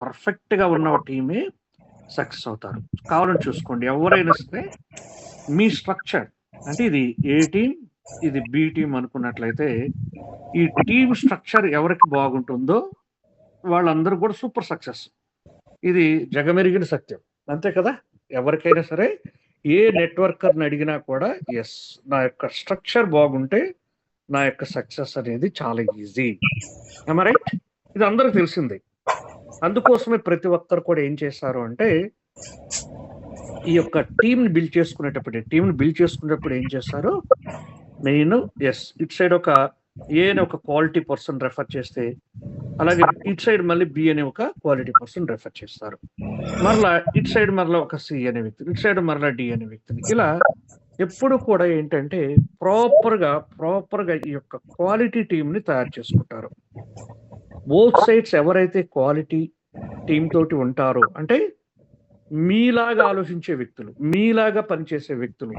పర్ఫెక్ట్‌గా ఉన్న టీమే సక్సెస్ అవుతారు. కావాలని చూసుకోండి ఎవరైనా సరే మీ స్ట్రక్చర్ అంటే ఇది ఏ టీమ్, ఇది బి టీమ్ అనుకున్నట్లయితే ఈ టీమ్ స్ట్రక్చర్ ఎవరికి బాగుంటుందో వాళ్ళందరూ కూడా సూపర్ సక్సెస్. ఇది జగమెరిగిన సత్యం. అంతే కదా! ఎవరికైనా సరే ఏ నెట్వర్కర్‌ని అడిగినా కూడా యెస్. నా యొక్క స్ట్రక్చర్ బాగుంటే నా యొక్క సక్సెస్ అనేది చాలా ఈజీ. Am I right? ఇది అందరికి తెలిసిందే. అందుకోసమే ప్రతి ఒక్కరు కూడా ఏం చేశారు అంటే ఈ యొక్క టీమ్‌ని బిల్డ్ చేసుకునేటప్పుడు ఏం చేస్తారు? Main yes. ఇటు సైడ్ ఒక ఏ అనే ఒక క్వాలిటీ పర్సన్ రెఫర్ చేస్తే, అలాగే ఇటు సైడ్ మళ్ళీ బి అనే ఒక క్వాలిటీ పర్సన్ రెఫర్ చేస్తారు. మరలా ఇటు సైడ్ మరలా ఒక సి అనే వ్యక్తిని, ఇటు సైడ్ మరలా డి అనే వ్యక్తిని. ఇలా ఎప్పుడు కూడా ఏంటంటే ప్రాపర్‌గా ఈ యొక్క క్వాలిటీ టీమ్‌ని తయారు చేసుకుంటారు. బోత్ సైడ్స్ ఎవరైతే క్వాలిటీ టీమ్ తోటి ఉంటారో అంటే మీలాగా ఆలోచించే వ్యక్తులు, మీలాగా పనిచేసే వ్యక్తులు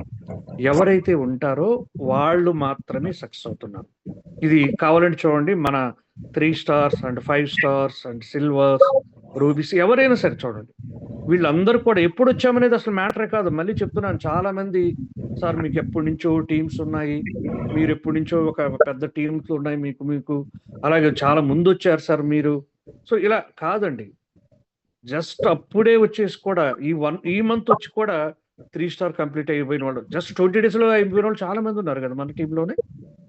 ఎవరైతే ఉంటారో వాళ్ళు మాత్రమే సక్సెస్ అవుతున్నారు. ఇది కావాలంటే చూడండి మన 3 stars and 5 stars and silvers, rubies ఎవరైనా సరే చూడండి. వీళ్ళందరూ కూడా ఎప్పుడొచ్చామనేది అసలు మ్యాటరే కాదు. మళ్ళీ చెప్తున్నాను చాలా మంది సార్ మీకు ఎప్పటినుంచో టీమ్స్ ఉన్నాయి. మీరు ఎప్పటినుంచో ఒక పెద్ద టీమ్స్ ఉన్నాయి మీకు మీకు. అలాగే చాలా ముందొచ్చారు సార్ మీరు. సో ఇలా కాదండి. జస్ట్ అప్పుడే వచ్చేసి కూడా ఈ మంత్ వచ్చి కూడా 3 స్టార్ కంప్లీట్ అయిపోయిన వాళ్ళు జస్ట్ 20 డేస్‌లో అయిపోయిన వాళ్ళు చాలా మంది ఉన్నారు కదా! మన టీమ్‌లోనే.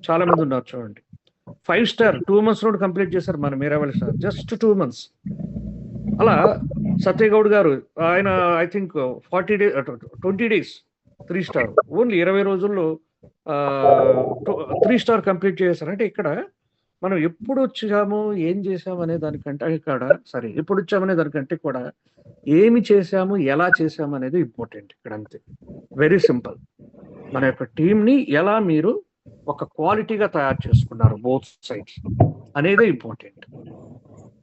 చాలా మంది ఉన్నారు చూడండి. 5 స్టార్ 2 మంత్స్‌లోనే కంప్లీట్ చేశారు మన మీరావళి సార్. Just 2 months. అలా సత్యగౌడ్ గారు ఆయన I think 20 days 3 star. Only 20 రోజుల్లో 3 స్టార్ కంప్లీట్ చేశారు. అంటే ఇక్కడ మనం ఎప్పుడొచ్చాము, ఏం చేశాము అనే దానికంటే ఎప్పుడొచ్చామనే దానికంటే కూడా ఏమి చేశాము, ఎలా చేశాము అనేది ఇంపార్టెంట్ ఇక్కడ అంతే. Very simple. మన యొక్క టీమ్‌ని ఎలా మీరు ఒక క్వాలిటీగా తయారు చేసుకున్నారు బోత్ సైడ్స్ అనేదే ఇంపార్టెంట్.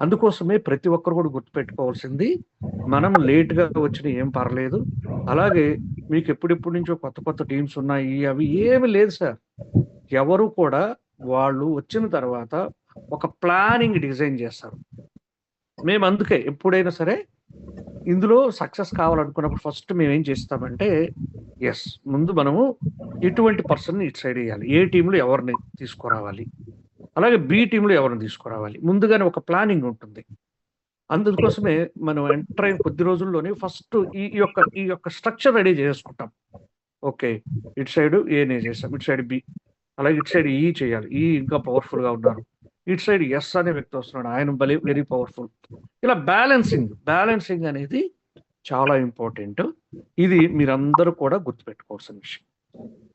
అందుకోసమే ప్రతి ఒక్కరు కూడా గుర్తుపెట్టుకోవాల్సింది మనం లేట్‌గా వచ్చినా ఏం పర్లేదు. అలాగే మీకు ఎప్పుడెప్పటి నుంచో కొత్త టీమ్స్ ఉన్నాయి అవి ఏమి లేదు సార్. ఎవరు కూడా వాళ్ళు వచ్చిన తర్వాత ఒక ప్లానింగ్ డిజైన్ చేస్తారు. మేము అందుకే ఎప్పుడైనా సరే ఇందులో సక్సెస్ కావాలనుకున్నప్పుడు ఫస్ట్ మేమేం చేస్తామంటే యెస్. ముందు మనము ఎటువంటి పర్సన్‌ని ఇటు సైడ్ ఎయ్యాలి. ఏ టీమ్‌లో ఎవరిని తీసుకురావాలి. అలాగే బి టీమ్‌లో ఎవరిని తీసుకురావాలి. ముందుగానే ఒక ప్లానింగ్ ఉంటుంది. అందుకోసమే మనం ఎంటర్ అయిన కొద్ది రోజుల్లోనే ఫస్ట్ ఈ యొక్క స్ట్రక్చర్ రెడీ చేసుకుంటాం. ఓకే. ఇటు సైడ్ ఏనే చేసాం. ఇటు సైడ్ బి. అలాగే ఇటు సైడ్ ఈ చేయాలి. ఈ ఇంకా పవర్‌ఫుల్‌గా ఉన్నారు. ఇటు సైడ్ ఎస్ అనే వ్యక్తి వస్తున్నాడు. ఆయన వెరీ పవర్‌ఫుల్. ఇలా బ్యాలెన్సింగ్ అనేది చాలా ఇంపార్టెంట్. ఇది మీరందరూ కూడా గుర్తుపెట్టుకోవాల్సిన విషయం.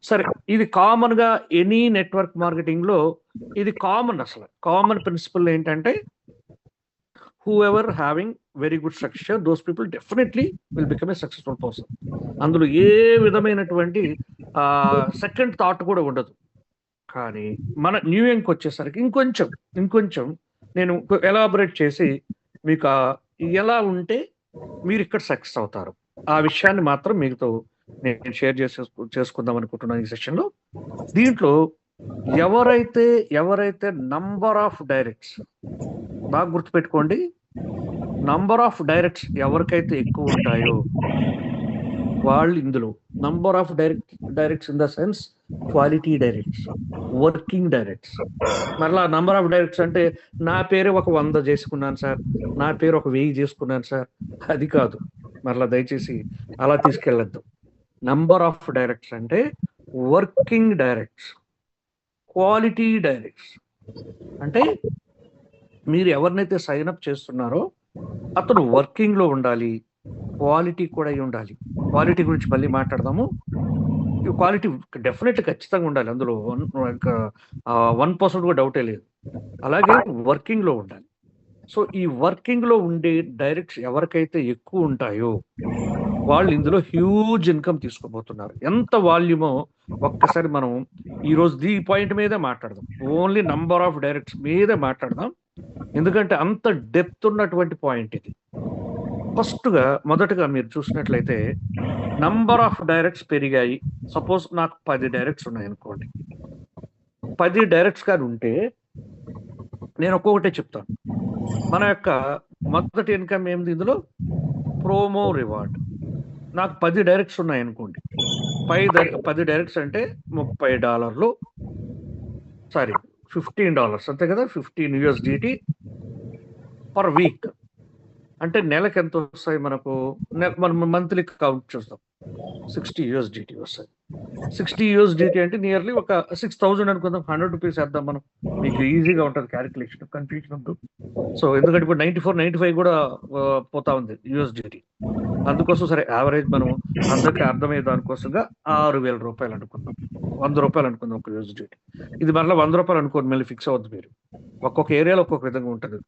సరే ఇది కామన్‌గా ఎనీ నెట్వర్క్ మార్కెటింగ్‌లో ఇది కామన్ అసలు. కామన్ ప్రిన్సిపల్ ఏంటంటే whoever having very good structure those people definitely will become a successful person. అందులో ఏ విధమైనటువంటి సెకండ్ థాట్ కూడా ఉండదు. కానీ మన న్యూ యంగ్‌కి వచ్చేసరికి ఇంకొంచెం నేను ఎలాబొరేట్ చేసి మీకు ఎలా ఉంటే మీరు ఇక్కడ సక్సెస్ అవుతారు. ఆ విషయాన్ని మాత్రం మీతో నేను షేర్ చేసుకుందాం అనుకుంటున్నాను ఈ సెషన్‌లో. దీంట్లో ఎవరైతే నంబర్ ఆఫ్ డైరెక్ట్స్ బాగా గుర్తుపెట్టుకోండి. నంబర్ ఆఫ్ డైరెక్ట్స్ ఎవరికైతే ఎక్కువ ఉంటాయో వాళ్ళు ఇందులో number of directs in the sense quality directs, working directs. మరలా నంబర్ ఆఫ్ డైరెక్ట్స్ అంటే నా పేరు ఒక 100 చేసుకున్నాను సార్. నా పేరు ఒక 1000 చేసుకున్నాను సార్. అది కాదు. మరలా దయచేసి అలా తీసుకెళ్ళొద్దు. నంబర్ ఆఫ్ డైరెక్ట్స్ అంటే వర్కింగ్ డైరెక్ట్స్, క్వాలిటీ డైరెక్ట్స్. అంటే మీరు ఎవరినైతే సైన్ అప్ చేస్తున్నారో అతను వర్కింగ్‌లో ఉండాలి. క్వాలిటీ కూడా అయి ఉండాలి. క్వాలిటీ గురించి మళ్ళీ మాట్లాడదాము. ఈ క్వాలిటీ డెఫినెట్‌లీ ఖచ్చితంగా ఉండాలి. అందులో 1% కూడా డౌటే లేదు. అలాగే వర్కింగ్‌లో ఉండాలి. సో, ఈ వర్కింగ్‌లో ఉండే డైరెక్ట్స్ ఎవరికైతే ఎక్కువ ఉంటాయో వాళ్ళు ఇందులో హ్యూజ్ ఇన్‌కమ్ తీసుకోబోతున్నారు. ఎంత వాల్యూమో ఒక్కసారి మనం ఈరోజు ఈ పాయింట్ మీదే మాట్లాడదాం. ఓన్లీ నంబర్ ఆఫ్ డైరెక్ట్స్ మీదే మాట్లాడదాం. ఎందుకంటే అంత డెప్త్ ఉన్నటువంటి పాయింట్ ఇది. మొదటగా మీరు చూసినట్లయితే నంబర్ ఆఫ్ డైరెక్ట్స్ పెరిగాయి. సపోజ్ నాకు 10 డైరెక్ట్స్ ఉన్నాయనుకోండి. 10 డైరెక్ట్స్ గాని ఉంటే నేను ఒక్కొక్కటే చెప్తాను. మన యొక్క మొదటి ఇన్కమ్ ఏమిటి ఇందులో? Promo reward. నాకు 10 డైరెక్ట్స్ ఉన్నాయి అనుకోండి. 10 డైరెక్ట్స్ అంటే $30, సారీ $15 అంతే కదా, $15 పర్ వీక్. అంటే నెలకు ఎంత వస్తాయి మనకు? మనం మంత్లీ కౌంట్ చూస్తాం, $60 వస్తాయి. $60 అంటే నియర్లీ ఒక 6,000 అనుకుందాం. 100 రూపీస్ వేద్దాం మనం, మీకు ఈజీగా ఉంటుంది క్యాలిక్యులేషన్, కన్ఫ్యూజన్ ఉంటుంది. సో ఎందుకంటే ఇప్పుడు 94, 95 కూడా పోతా ఉంది USDT. అందుకోసం సరే యావరేజ్ మనం అందరికీ అర్థమయ్యే దానికోసంగా ₹6,000 అనుకుందాం, ₹100 అనుకుందాం ఒక USDT. ఇది మరలా ₹100 అనుకోండి, మళ్ళీ ఫిక్స్ అవ్వద్దు మీరు. ఒక్కొక్క ఏరియాలో ఒక్కొక్క విధంగా ఉంటుంది,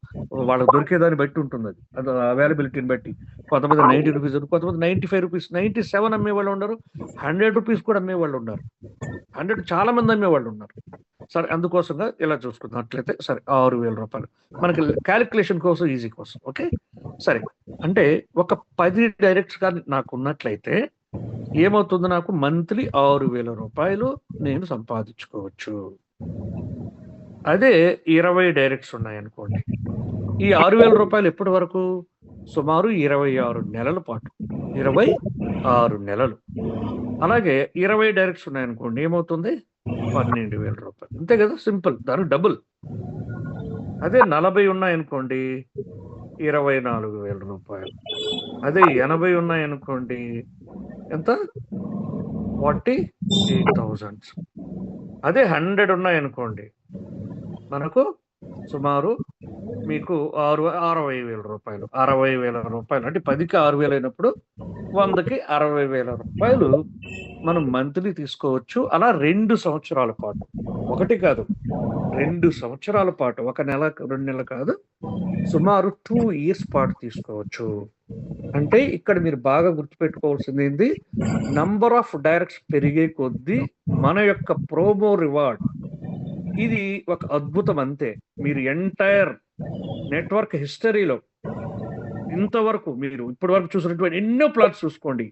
వాళ్ళకి దొరికేదాన్ని బట్టి ఉంటుంది, అది అవైలబిలిటీని బట్టి. కొంతమంది ₹90, కొంతమంది ₹95, 97 అమ్మే వాళ్ళు ఉన్నారు, ₹100 కూడా అమ్మే వాళ్ళు ఉన్నారు, 100 చాలా మంది అమ్మే వాళ్ళు ఉన్నారు. సరే అందుకోసంగా ఇలా చూసుకున్నట్లయితే సరే ₹6,000 మనకి క్యాలిక్యులేషన్ కోసం, ఈజీ కోసం. ఓకే సరే, అంటే ఒక 10 డైరెక్ట్స్ కానీ నాకు ఉన్నట్లయితే ఏమవుతుంది? నాకు మంత్లీ ₹6,000 నేను సంపాదించుకోవచ్చు. అదే 20 డైరెక్ట్స్ ఉన్నాయనుకోండి, ఈ ₹6,000 ఎప్పటి వరకు? సుమారు 26 నెలల పాటు, 26 నెలలు. అలాగే 20 డైరెక్ట్స్ ఉన్నాయనుకోండి, ఏమవుతుంది? ₹12,000. అంతే కదా, సింపుల్, దాని డబుల్. అదే 40 ఉన్నాయనుకోండి, ₹24,000. అదే 80 ఉన్నాయనుకోండి, ఎంత? 48,000. అదే 100 ఉన్నాయనుకోండి, మనకు సుమారు మీకు ₹60,000. ₹60,000 అంటే 10కి 6,000 అయినప్పుడు 100కి ₹60,000 మనం మంత్లీ తీసుకోవచ్చు. అలా 2 సంవత్సరాల పాటు, ఒకటి కాదు 2 సంవత్సరాల పాటు, 1 నెల 2 నెలలు కాదు, సుమారు 2 ఇయర్స్ పాటు తీసుకోవచ్చు. అంటే ఇక్కడ మీరు బాగా గుర్తుపెట్టుకోవాల్సింది ఏంటి? నంబర్ ఆఫ్ డైరెక్ట్స్ పెరిగే కొద్దీ మన యొక్క ప్రోమో రివార్డ్ ఇది ఒక అద్భుతం అంతే. మీరు ఎంటైర్ నెట్వర్క్ హిస్టరీలో ఇంతవరకు మీరు ఇప్పటి వరకు చూసినటువంటి ఎన్నో ప్లాట్స్ చూసుకోండి,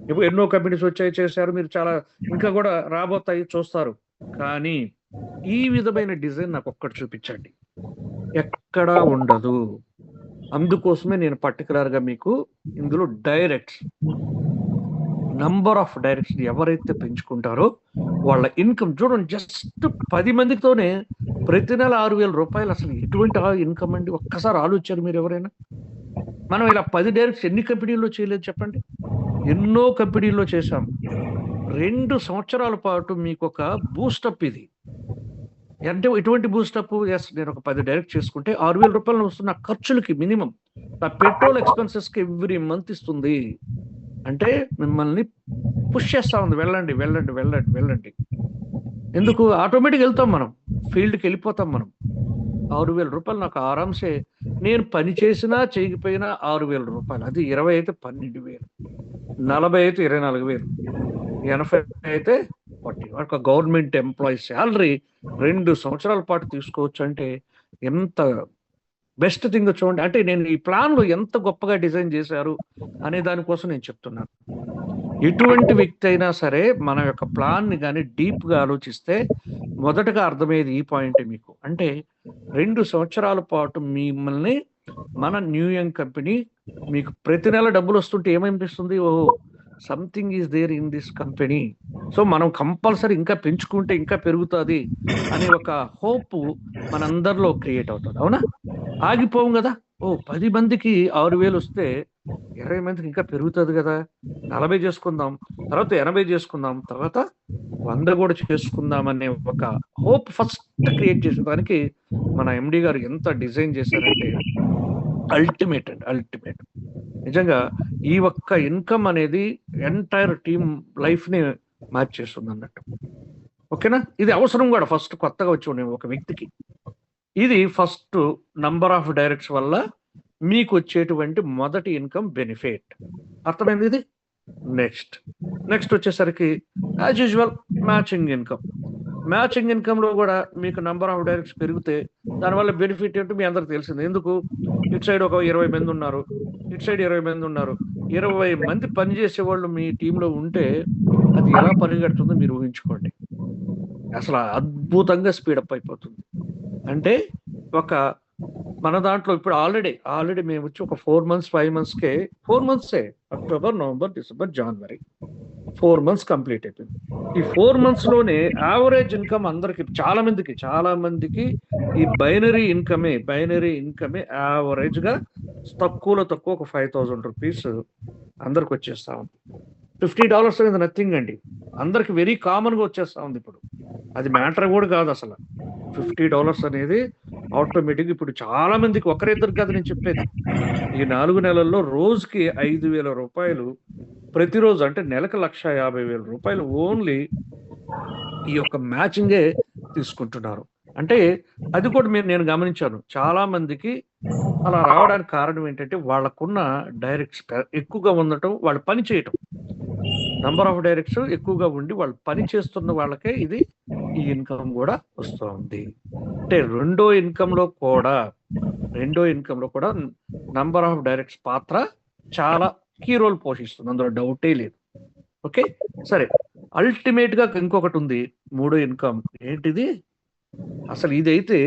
ఇప్పుడు ఎన్నో కంపెనీస్ వచ్చాయి, చేశారు, మీరు చాలా ఇంకా కూడా రాబోతాయి, చూస్తారు. కానీ ఈ విధమైన డిజైన్ నాకు ఒక్కటి చూపించండి, ఎక్కడా ఉండదు. అందుకోసమే నేను పర్టికులర్గా మీకు ఇందులో డైరెక్ట్స్, నంబర్ ఆఫ్ డైరెక్ట్స్ ఎవరైతే పెంచుకుంటారో వాళ్ళ ఇన్కమ్ చూడండి, జస్ట్ 10 మందితోనే ప్రతి నెల ₹6,000. అసలు ఎటువంటి ఇన్కమ్ అండి? ఒక్కసారి ఆలోచించారు మీరు ఎవరైనా? మనం ఇలా 10 డైరెక్ట్స్ ఎన్ని కంపెనీల్లో చేయలేదు చెప్పండి? ఎన్నో కంపెనీల్లో చేశాం. 2 సంవత్సరాల పాటు మీకు ఒక బూస్టప్ ఇది. అంటే ఎటువంటి బూస్టప్? ఎస్, నేను ఒక 10 డైరెక్ట్ చేసుకుంటే ₹6,000 వస్తున్న ఖర్చులకి మినిమం నా పెట్రోల్ ఎక్స్పెన్సెస్కి ఎవ్రీ మంత్ ఇస్తుంది. అంటే మిమ్మల్ని పుష్ చేస్తా ఉంది, వెళ్ళండి వెళ్ళండి వెళ్ళండి వెళ్ళండి. ఎందుకు? ఆటోమేటిక్ వెళ్తాం, మనం ఫీల్డ్కి వెళ్ళిపోతాం. మనం ₹6,000 నాకు ఆరాంసే, నేను పని చేసినా చేయకపోయినా ₹6,000. అది 20 అయితే 12,000, 40 అయితే 24,000, 80 అయితే 40. ఒక గవర్నమెంట్ ఎంప్లాయీ శాలరీ 2 సంవత్సరాల పాటు తీసుకోవచ్చు అంటే ఎంత బెస్ట్ థింగ్ చూడండి. అంటే నేను ఈ ప్లాన్లు ఎంత గొప్పగా డిజైన్ చేశారు అనే దానికోసం నేను చెప్తున్నాను. ఎటువంటి వ్యక్తి అయినా సరే మన యొక్క ప్లాన్ని కానీ డీప్గా ఆలోచిస్తే మొదటగా అర్థమయ్యేది ఈ పాయింట్ మీకు. అంటే 2 సంవత్సరాల పాటు మిమ్మల్ని మన న్యూ యంగ్ కంపెనీ మీకు ప్రతి నెల డబ్బులు వస్తుంటే ఏమనిపిస్తుంది? ఓహో, something is there in this company, so మనం కంపల్సరీ ఇంకా పెంచుకుంటే ఇంకా పెరుగుతుంది అనే ఒక హోప్ మనందరిలో క్రియేట్ అవుతుంది. అవునా? ఆగిపోం కదా. ఓ 10 మందికి 6,000 వస్తే 20 మందికి ఇంకా పెరుగుతుంది కదా, 40 చేసుకుందాం, తర్వాత 80 చేసుకుందాం, తర్వాత 100 కూడా చేసుకుందాం అనే ఒక హోప్ ఫస్ట్ క్రియేట్ చేసే దానికి మన ఎండి గారు ఎంత డిజైన్ చేశారంటే అల్టిమేట్ అండి, అల్టిమేట్. నిజంగా ఈ ఒక్క ఇన్కమ్ అనేది ఎంటైర్ టీమ్ లైఫ్ ని మార్చేస్తుంది అన్నట్టు. ఓకేనా? ఇది అవసరం కూడా ఫస్ట్ కొత్తగా వచ్చి ఒక వ్యక్తికి. ఇది ఫస్ట్ నంబర్ ఆఫ్ డైరెక్ట్స్ వల్ల మీకు వచ్చేటువంటి మొదటి ఇన్కమ్ బెనిఫిట్. అర్థమైంది ఇది? నెక్స్ట్ వచ్చేసరికి as usual matching income. Matching income లో కూడా మీకు నంబర్ ఆఫ్ డైరెక్ట్స్ పెరిగితే దానివల్ల బెనిఫిట్ ఏంటో మీ అందరికి తెలిసింది. ఎందుకు? ఇటు సైడ్ ఒక 20 మంది ఉన్నారు, ఇటు సైడ్ 20 మంది ఉన్నారు. 20 మంది పనిచేసే వాళ్ళు మీ టీంలో ఉంటే అది ఎలా పరిగెడుతుందో మీరు ఊహించుకోండి. అసలు అద్భుతంగా స్పీడప్ అయిపోతుంది. అంటే ఒక మన దాంట్లో ఇప్పుడు ఆల్రెడీ మేము వచ్చి ఒక 4 మంత్స్ 5 మంత్స్కే 4 మంత్సే అక్టోబర్, నవంబర్, డిసెంబర్, జనవరి 4 మంత్స్ కంప్లీట్ అయిపోయింది. ఈ 4 మంత్స్ లోనే యావరేజ్ ఇన్కమ్ అందరికి చాలా మందికి ఈ బైనరీ ఇన్కమే యావరేజ్ గా తక్కువలో తక్కువ ఒక 5,000 రూపీస్ అందరికి వచ్చేస్తా ఉంది. $50 అనేది నథింగ్ అండి, అందరికి వెరీ కామన్ గా వచ్చేస్తా ఉంది. ఇప్పుడు అది మ్యాటర్ కూడా కాదు అసలు. $50 అనేది ఆటోమేటిక్ ఇప్పుడు చాలా మందికి, ఒకరిద్దరికి కాదు నేను చెప్పేది. ఈ 4 నెలల్లో రోజుకి 5,000 రూపాయలు ప్రతిరోజు, అంటే నెలకు 1,50,000 రూపాయలు ఓన్లీ ఈ యొక్క మ్యాచింగే తీసుకుంటున్నారు. అంటే అది కూడా నేను గమనించాను, చాలా మందికి అలా రావడానికి కారణం ఏంటంటే వాళ్ళకున్న డైరెక్ట్స్ ఎక్కువగా ఉండటం, వాళ్ళు పని చేయటం, నంబర్ ఆఫ్ డైరెక్ట్స్ ఎక్కువగా ఉండి వాళ్ళు పని చేస్తున్న వాళ్ళకే ఇది ఈ ఇన్కమ్ కూడా వస్తుంది. అంటే రెండో ఇన్కమ్ లో కూడా నంబర్ ఆఫ్ డైరెక్ట్స్ పాత్ర చాలా కీ రోల్ పోషిస్తుంది, అందులో డౌటే లేదు. ఓకే, సరే. అల్టిమేట్ గా ఇంకొకటి ఉంది, మూడో ఇన్కమ్. ఏంటిది అసలు? ఇదైతే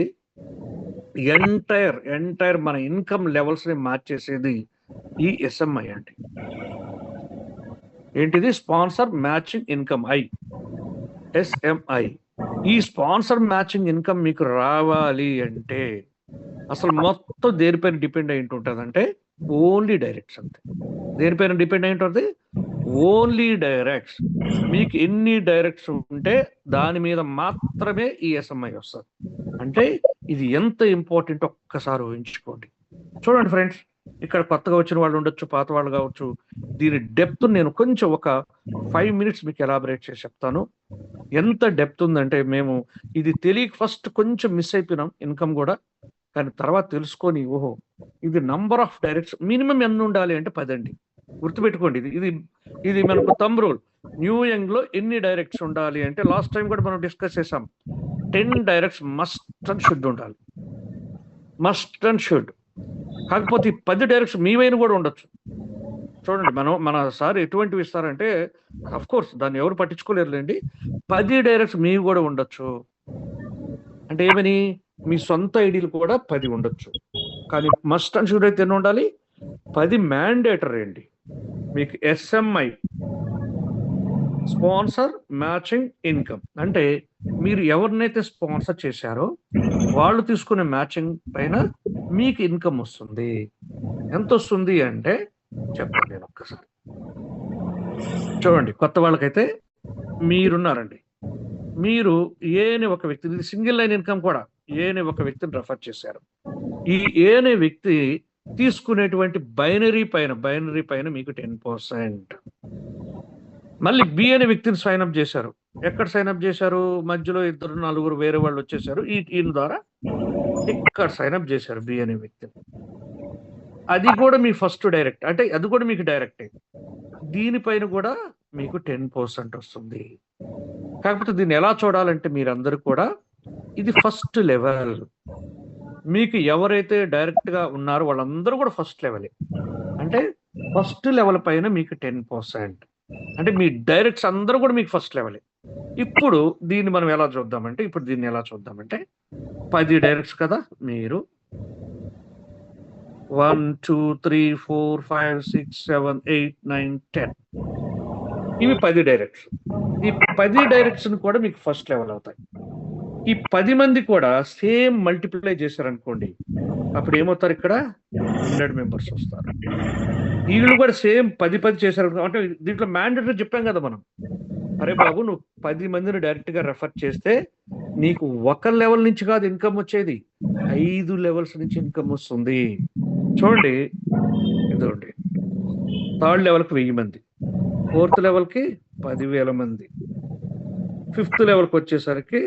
ఎంటైర్ మన ఇన్కమ్ లెవెల్స్ ని మార్చేసేది ఈ ఎస్ఎంఐ అండి. ఏంటిది? Sponsor matching income, SMI. ఈ స్పాన్సర్ మ్యాచింగ్ ఇన్కమ్ మీకు రావాలి అంటే అసలు మొత్తం దేనిపైన డిపెండ్ అయి ఉంటుందంటే ఓన్లీ డైరెక్ట్స్. అంతే, దేనిపైన డిపెండ్ అయి ఉంటుంది? Only directs. మీకు ఎన్ని డైరెక్ట్స్ ఉంటే దాని మీద మాత్రమే ఈ ఎస్ఎంఐ వస్తుంది. అంటే ఇది ఎంత ఇంపార్టెంట్ ఒక్కసారి ఊహించుకోండి. చూడండి ఫ్రెండ్స్, ఇక్కడ కొత్తగా వచ్చిన వాళ్ళు ఉండొచ్చు, పాత వాళ్ళు కావచ్చు. దీని డెప్త్ నేను కొంచెం ఒక 5 మినిట్స్ మీకు ఎలాబరేట్ చేసి చెప్తాను. ఎంత డెప్త్ ఉందంటే, మేము ఇది తెలియక ఫస్ట్ కొంచెం మిస్ అయిపోయినాం ఇన్కమ్ కూడా, కానీ తర్వాత తెలుసుకొని ఓహో ఇది నంబర్ ఆఫ్ డైరెక్ట్స్ మినిమం ఎన్ని ఉండాలి అంటే 10 అండి. గుర్తుపెట్టుకోండి, ఇది మనకు థంబ్ రూల్. న్యూ యంగ్ లో ఎన్ని డైరెక్ట్స్ ఉండాలి అంటే, లాస్ట్ టైం కూడా మనం డిస్కస్ చేసాం, 10 డైరెక్ట్స్ మస్ట్ అండ్ షుడ్ ఉండాలి, మస్ట్ అండ్ షుడ్. కాకపోతే ఈ 10 డైరెక్ట్స్ మీవైన కూడా ఉండొచ్చు. చూడండి, మన సార్ ఎటువంటివి ఇస్తారంటే, అఫ్ కోర్స్ దాన్ని ఎవరు పట్టించుకోలేరులేండి, 10 డైరెక్ట్స్ మీవి కూడా ఉండొచ్చు. అంటే ఏమని? మీ సొంత ఐడీలు కూడా 10 ఉండొచ్చు. కానీ మస్ట్ అండ్ షుడ్ అయితే ఎన్ని ఉండాలి? 10 మ్యాండేటరీ అండి. మీకు ఎస్ఎంఐ, స్పాన్సర్ మ్యాచింగ్ ఇన్కమ్, అంటే మీరు ఎవరినైతే స్పాన్సర్ చేశారో వాళ్ళు తీసుకునే మ్యాచింగ్ పైన మీకు ఇన్కమ్ వస్తుంది. ఎంత వస్తుంది అంటే చెప్తాను నేను ఒక్కసారి. చూడండి, కొత్త వాళ్ళకైతే మీరున్నారండి, మీరు ఏనే ఒక వ్యక్తి, ఇది సింగిల్ లైన్ ఇన్కమ్ కూడా, ఏనే ఒక వ్యక్తిని రెఫర్ చేశారు. ఈ ఏనే వ్యక్తి తీసుకునేటువంటి బైనరీ పైన మీకు 10%. మళ్ళీ బి అనే వ్యక్తిని సైన్ అప్ చేశారు. ఎక్కడ సైన్ అప్ చేశారు? మధ్యలో 2-4 వేరే వాళ్ళు వచ్చేసారు, ఈయన ద్వారా ఇక్కడ సైన్ అప్ చేశారు బి అనే వ్యక్తిని. అది కూడా మీ ఫస్ట్ డైరెక్ట్, అంటే అది కూడా మీకు డైరెక్టే. దీనిపైన కూడా మీకు 10% వస్తుంది. కాకపోతే దీన్ని ఎలా చూడాలంటే మీరందరూ కూడా, ఇది ఫస్ట్ లెవెల్. మీకు ఎవరైతే డైరెక్ట్ గా ఉన్నారో వాళ్ళందరూ కూడా ఫస్ట్ లెవెలే. అంటే ఫస్ట్ లెవెల్ పైన మీకు 10%. అంటే మీ డైరెక్ట్స్ అందరూ కూడా మీకు ఫస్ట్ లెవెలే. ఇప్పుడు దీన్ని మనం ఎలా చూద్దామంటే, 10 డైరెక్ట్స్ కదా, మీరు 1 2 3 4 5 6 7 8 9 10 ఇవి 10 డైరెక్ట్స్. ఈ 10 డైరెక్ట్స్ కూడా మీకు ఫస్ట్ లెవెల్ అవుతాయి. ఈ 10 మంది కూడా సేమ్ మల్టిప్లై చేశారనుకోండి, అప్పుడు ఏమవుతారు? ఇక్కడ 100 మెంబర్స్ వస్తారు. వీళ్ళు కూడా సేమ్ 10 చేశారు అంటే, దీంట్లో మ్యాండేటరీ చెప్పాం కదా మనం. అరే బాబు, నువ్వు 10 మందిని డైరెక్ట్ గా రెఫర్ చేస్తే నీకు ఒక లెవెల్ నుంచి కాదు ఇన్కమ్ వచ్చేది, 5 లెవెల్స్ నుంచి ఇన్కమ్ వస్తుంది. చూడండి, ఇదండి, 3rd లెవెల్కి 1000 మంది, 4th లెవెల్కి 10,000 మంది, 5th లెవెల్కి వచ్చేసరికి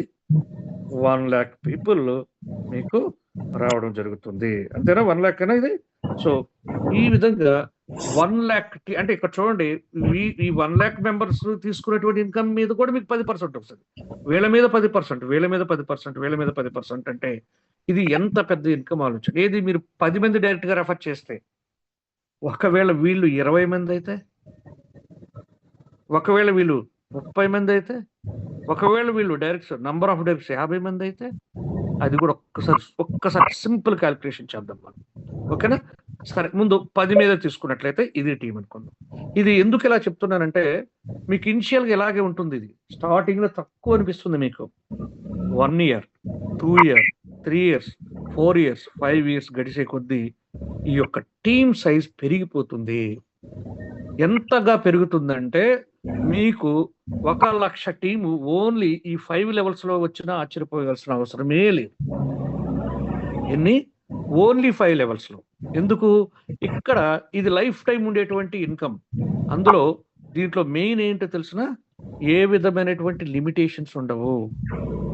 1 lakh పీపుల్ మీకు రావడం జరుగుతుంది. అంతేనా? 1 lakh అయినా ఇది. సో ఈ విధంగా 1 lakh, అంటే ఇక్కడ చూడండి, ఈ 1 lakh మెంబర్స్ తీసుకునేటువంటి ఇన్కమ్ మీద కూడా మీకు 10% వస్తుంది. వీళ్ళ మీద 10%, వీళ్ళ మీద 10%, వీళ్ళ మీద 10%. అంటే ఇది ఎంత పెద్ద ఇన్కమ్ ఆలోచన. ఏది మీరు 10 మంది డైరెక్ట్ గా రెఫర్ చేస్తే, ఒకవేళ వీళ్ళు 20 మంది అయితే, ఒకవేళ వీళ్ళు 30 మంది అయితే, ఒకవేళ వీళ్ళు డైరెక్ట్స్ నంబర్ ఆఫ్ డైరెక్ట్స్ 50 మంది అయితే, అది కూడా ఒక్కసారి సింపుల్ క్యాలిక్యులేషన్ చేద్దాం మనం. ఓకేనా? సరే, ముందు 10 మీద తీసుకున్నట్లయితే ఇది టీం అనుకుందాం. ఇది ఎందుకు ఇలా చెప్తున్నానంటే మీకు ఇనిషియల్గా ఇలాగే ఉంటుంది. ఇది స్టార్టింగ్ లో తక్కువ అనిపిస్తుంది మీకు. 1 year, 2 years, 3 years, 4 years, 5 years గడిచే కొద్దీ ఈ యొక్క టీమ్ సైజ్ పెరిగిపోతుంది. ఎంతగా పెరుగుతుందంటే మీకు 1,00,000 టీము ఓన్లీ ఈ 5 levels లో వచ్చినా ఆశ్చర్యపోవాల్సిన అవసరమే లేదు. ఎన్ని? ఓన్లీ 5 levels లో. ఎందుకు? ఇక్కడ ఇది లైఫ్ టైం ఉండేటువంటి ఇన్కమ్. అందులో దీంట్లో మెయిన్ ఏంటో తెలిసిన, ఏ విధమైనటువంటి లిమిటేషన్స్ ఉండవు.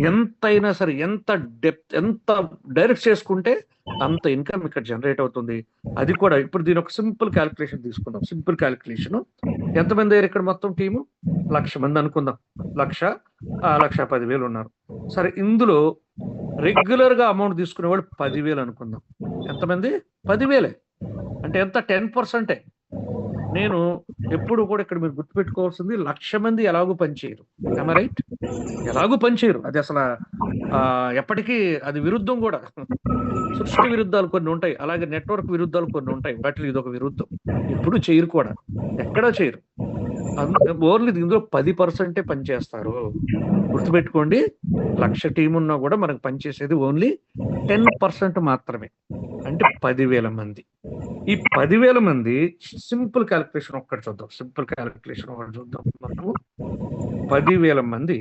ఎంతైనా సరే, ఎంత డెప్త్, ఎంత డైరెక్ట్ చేసుకుంటే అంత ఇన్కమ్ ఇక్కడ జనరేట్ అవుతుంది. అది కూడా ఇప్పుడు దీని ఒక సింపుల్ క్యాలిక్యులేషన్ తీసుకుందాం. సింపుల్ క్యాలిక్యులేషన్, ఎంతమంది అయ్యారు ఇక్కడ మొత్తం టీము? 1,00,000 మంది అనుకుందాం. 1,10,000 ఉన్నారు. సరే, ఇందులో రెగ్యులర్ గా అమౌంట్ తీసుకునే వాళ్ళు 10,000 అనుకుందాం. ఎంతమంది? 10,000. అంటే ఎంత? 10%. నేను ఎప్పుడు కూడా ఇక్కడ మీరు గుర్తుపెట్టుకోవాల్సింది, 1,00,000 మంది ఎలాగూ పనిచేయరు. రైట్? ఎలాగూ పనిచేయరు. అది అసలు ఎప్పటికీ అది విరుద్ధం కూడా. సృష్టి విరుద్ధాలు కొన్ని ఉంటాయి, అలాగే నెట్వర్క్ విరుద్ధాలు కొన్ని ఉంటాయి. వాటిలో ఇది ఒక విరుద్ధం. ఎప్పుడు చేయరు కూడా, ఎక్కడా చేయరు. ఓన్లీ ఇందులో 10% పనిచేస్తారు. గుర్తుపెట్టుకోండి, 1,00,000 టీం ఉన్నా కూడా మనకు పనిచేసేది ఓన్లీ 10% మాత్రమే. అంటే 10,000 మంది. ఈ 10,000 మంది సింపుల్ క్యాలిక్యులేషన్ ఒక్కటి చూద్దాం. మనము 10,000 మంది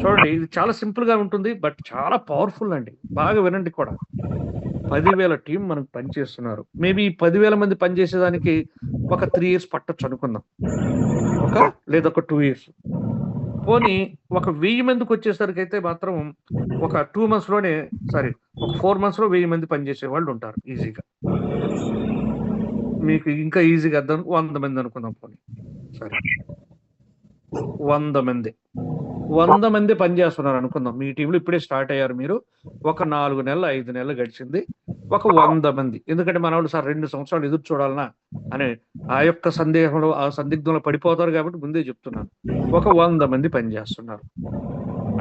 చూడండి, ఇది చాలా సింపుల్ గా ఉంటుంది, బట్ చాలా పవర్ఫుల్ అండి. బాగా వినండి కూడా. 10,000 టీం మనకు పనిచేస్తున్నారు. మేబీ ఈ 10,000 మంది పనిచేసేదానికి ఒక 3 years పట్టొచ్చు అనుకుందాం, లేదా ఒక 2 years. పోనీ ఒక 1000 మందికి వచ్చేసరికి అయితే మాత్రం ఒక 2 months లోనే, ఒక 4 months లో 1000 మంది పనిచేసే వాళ్ళు ఉంటారు ఈజీగా. మీకు ఇంకా ఈజీగా అర్థం, 100 మంది అనుకుందాం. పోనీ సరే, 100 మంది పనిచేస్తున్నారు అనుకుందాం. మీ టీంలో ఇప్పుడే స్టార్ట్ అయ్యారు మీరు. ఒక 4 నెలలు 5 నెలలు గడిచింది. ఒక 100 మంది. ఎందుకంటే మన వాళ్ళు 2 సంవత్సరాలు ఎదురు చూడాలనా అనే ఆ యొక్క సందేహంలో, ఆ సందిగ్ధంలో పడిపోతారు కాబట్టి ముందే చెప్తున్నాను. ఒక 100 మంది పనిచేస్తున్నారు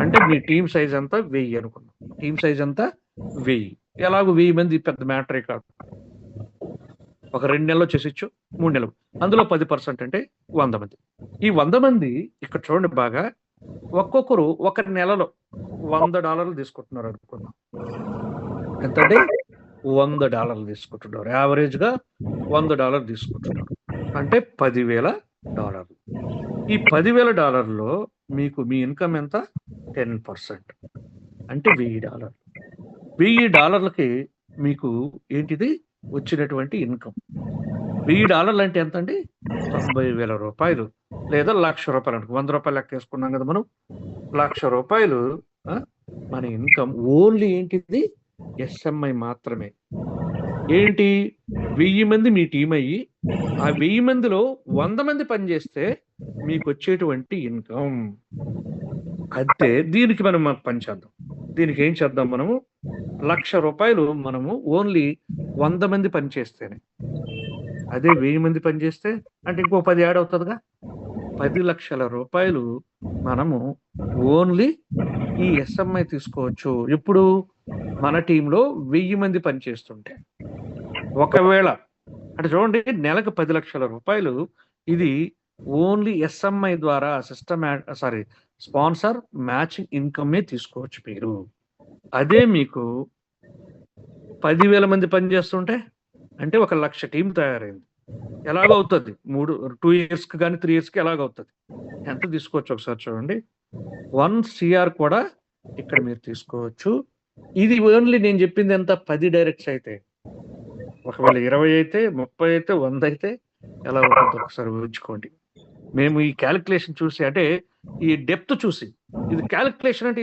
అంటే మీ టీం సైజ్ అంతా 1000 అనుకున్నాం. టీం సైజ్ అంతా 1000. ఎలాగో 1000 మంది పెద్ద మ్యాటరే కాదు. ఒక 2 నెలలు చేసిచ్చు, 3 నెలలు. అందులో 10% అంటే 100 మంది. ఈ 100 మంది ఇక్కడ చూడండి బాగా, ఒక్కొక్కరు ఒక నెలలో $100 తీసుకుంటున్నారు అనుకున్నాం. ఎంతంటే $100 తీసుకుంటున్నారు. యావరేజ్ గా $100 తీసుకుంటున్నారు. అంటే $10,000. ఈ $10,000 మీకు మీ ఇన్కమ్ ఎంత? 10%. అంటే $1,000. $1,000కి మీకు ఏంటిది వచ్చినటువంటి ఇన్కమ్? $1,000 అంటే ఎంత అండి? 90,000 రూపాయలు, లేదా ₹1,00,000 అనుకో. 100 రూపాయలు లెక్క వేసుకున్నాం కదా మనం. ₹1,00,000 మన ఇన్కమ్. ఓన్లీ ఏంటిది? SMI మాత్రమే. ఏంటి? 1000 మంది మీ టీం అయ్యి, ఆ 1000 మందిలో 100 మంది పనిచేస్తే మీకు వచ్చేటువంటి ఇన్కమ్ అంతే. దీనికి మనం పని చేద్దాం. దీనికి ఏం చేద్దాం మనము? ₹1,00,000 మనము ఓన్లీ 100 మంది పనిచేస్తేనే. అదే 1000 మంది పనిచేస్తే అంటే ఇంకో 10 యాడ్ అవుతుందిగా. ₹10,00,000 మనము ఓన్లీ ఈ SMI తీసుకోవచ్చు. ఇప్పుడు మన టీంలో 1000 మంది పనిచేస్తుంటే, ఒకవేళ అంటే చూడండి, నెలకు ₹10,00,000 ఇది ఓన్లీ SMI ద్వారా స్పాన్సర్ మ్యాచింగ్ ఇన్కమే తీసుకోవచ్చు మీరు. అదే మీకు 10,000 మంది పనిచేస్తుంటే అంటే 1,00,000 టీం తయారైంది. ఎలాగవుతుంది? 2 years కానీ 3 years ఎలాగవుతుంది? ఎంత తీసుకోవచ్చు ఒకసారి చూడండి. 1 CR కూడా ఇక్కడ మీరు తీసుకోవచ్చు. ఇది ఓన్లీ నేను చెప్పింది ఎంత? 10 డైరెక్ట్స్ అయితే. ఒకవేళ 20 అయితే, 30 అయితే, 100 అయితే ఎలా ఉంటుందో ఒకసారి ఊహించుకోండి. మేము ఈ క్యాలిక్యులేషన్ చూసి, అంటే ఈ డెప్త్ చూసి, ఇది క్యాలిక్యులేషన్ అంటే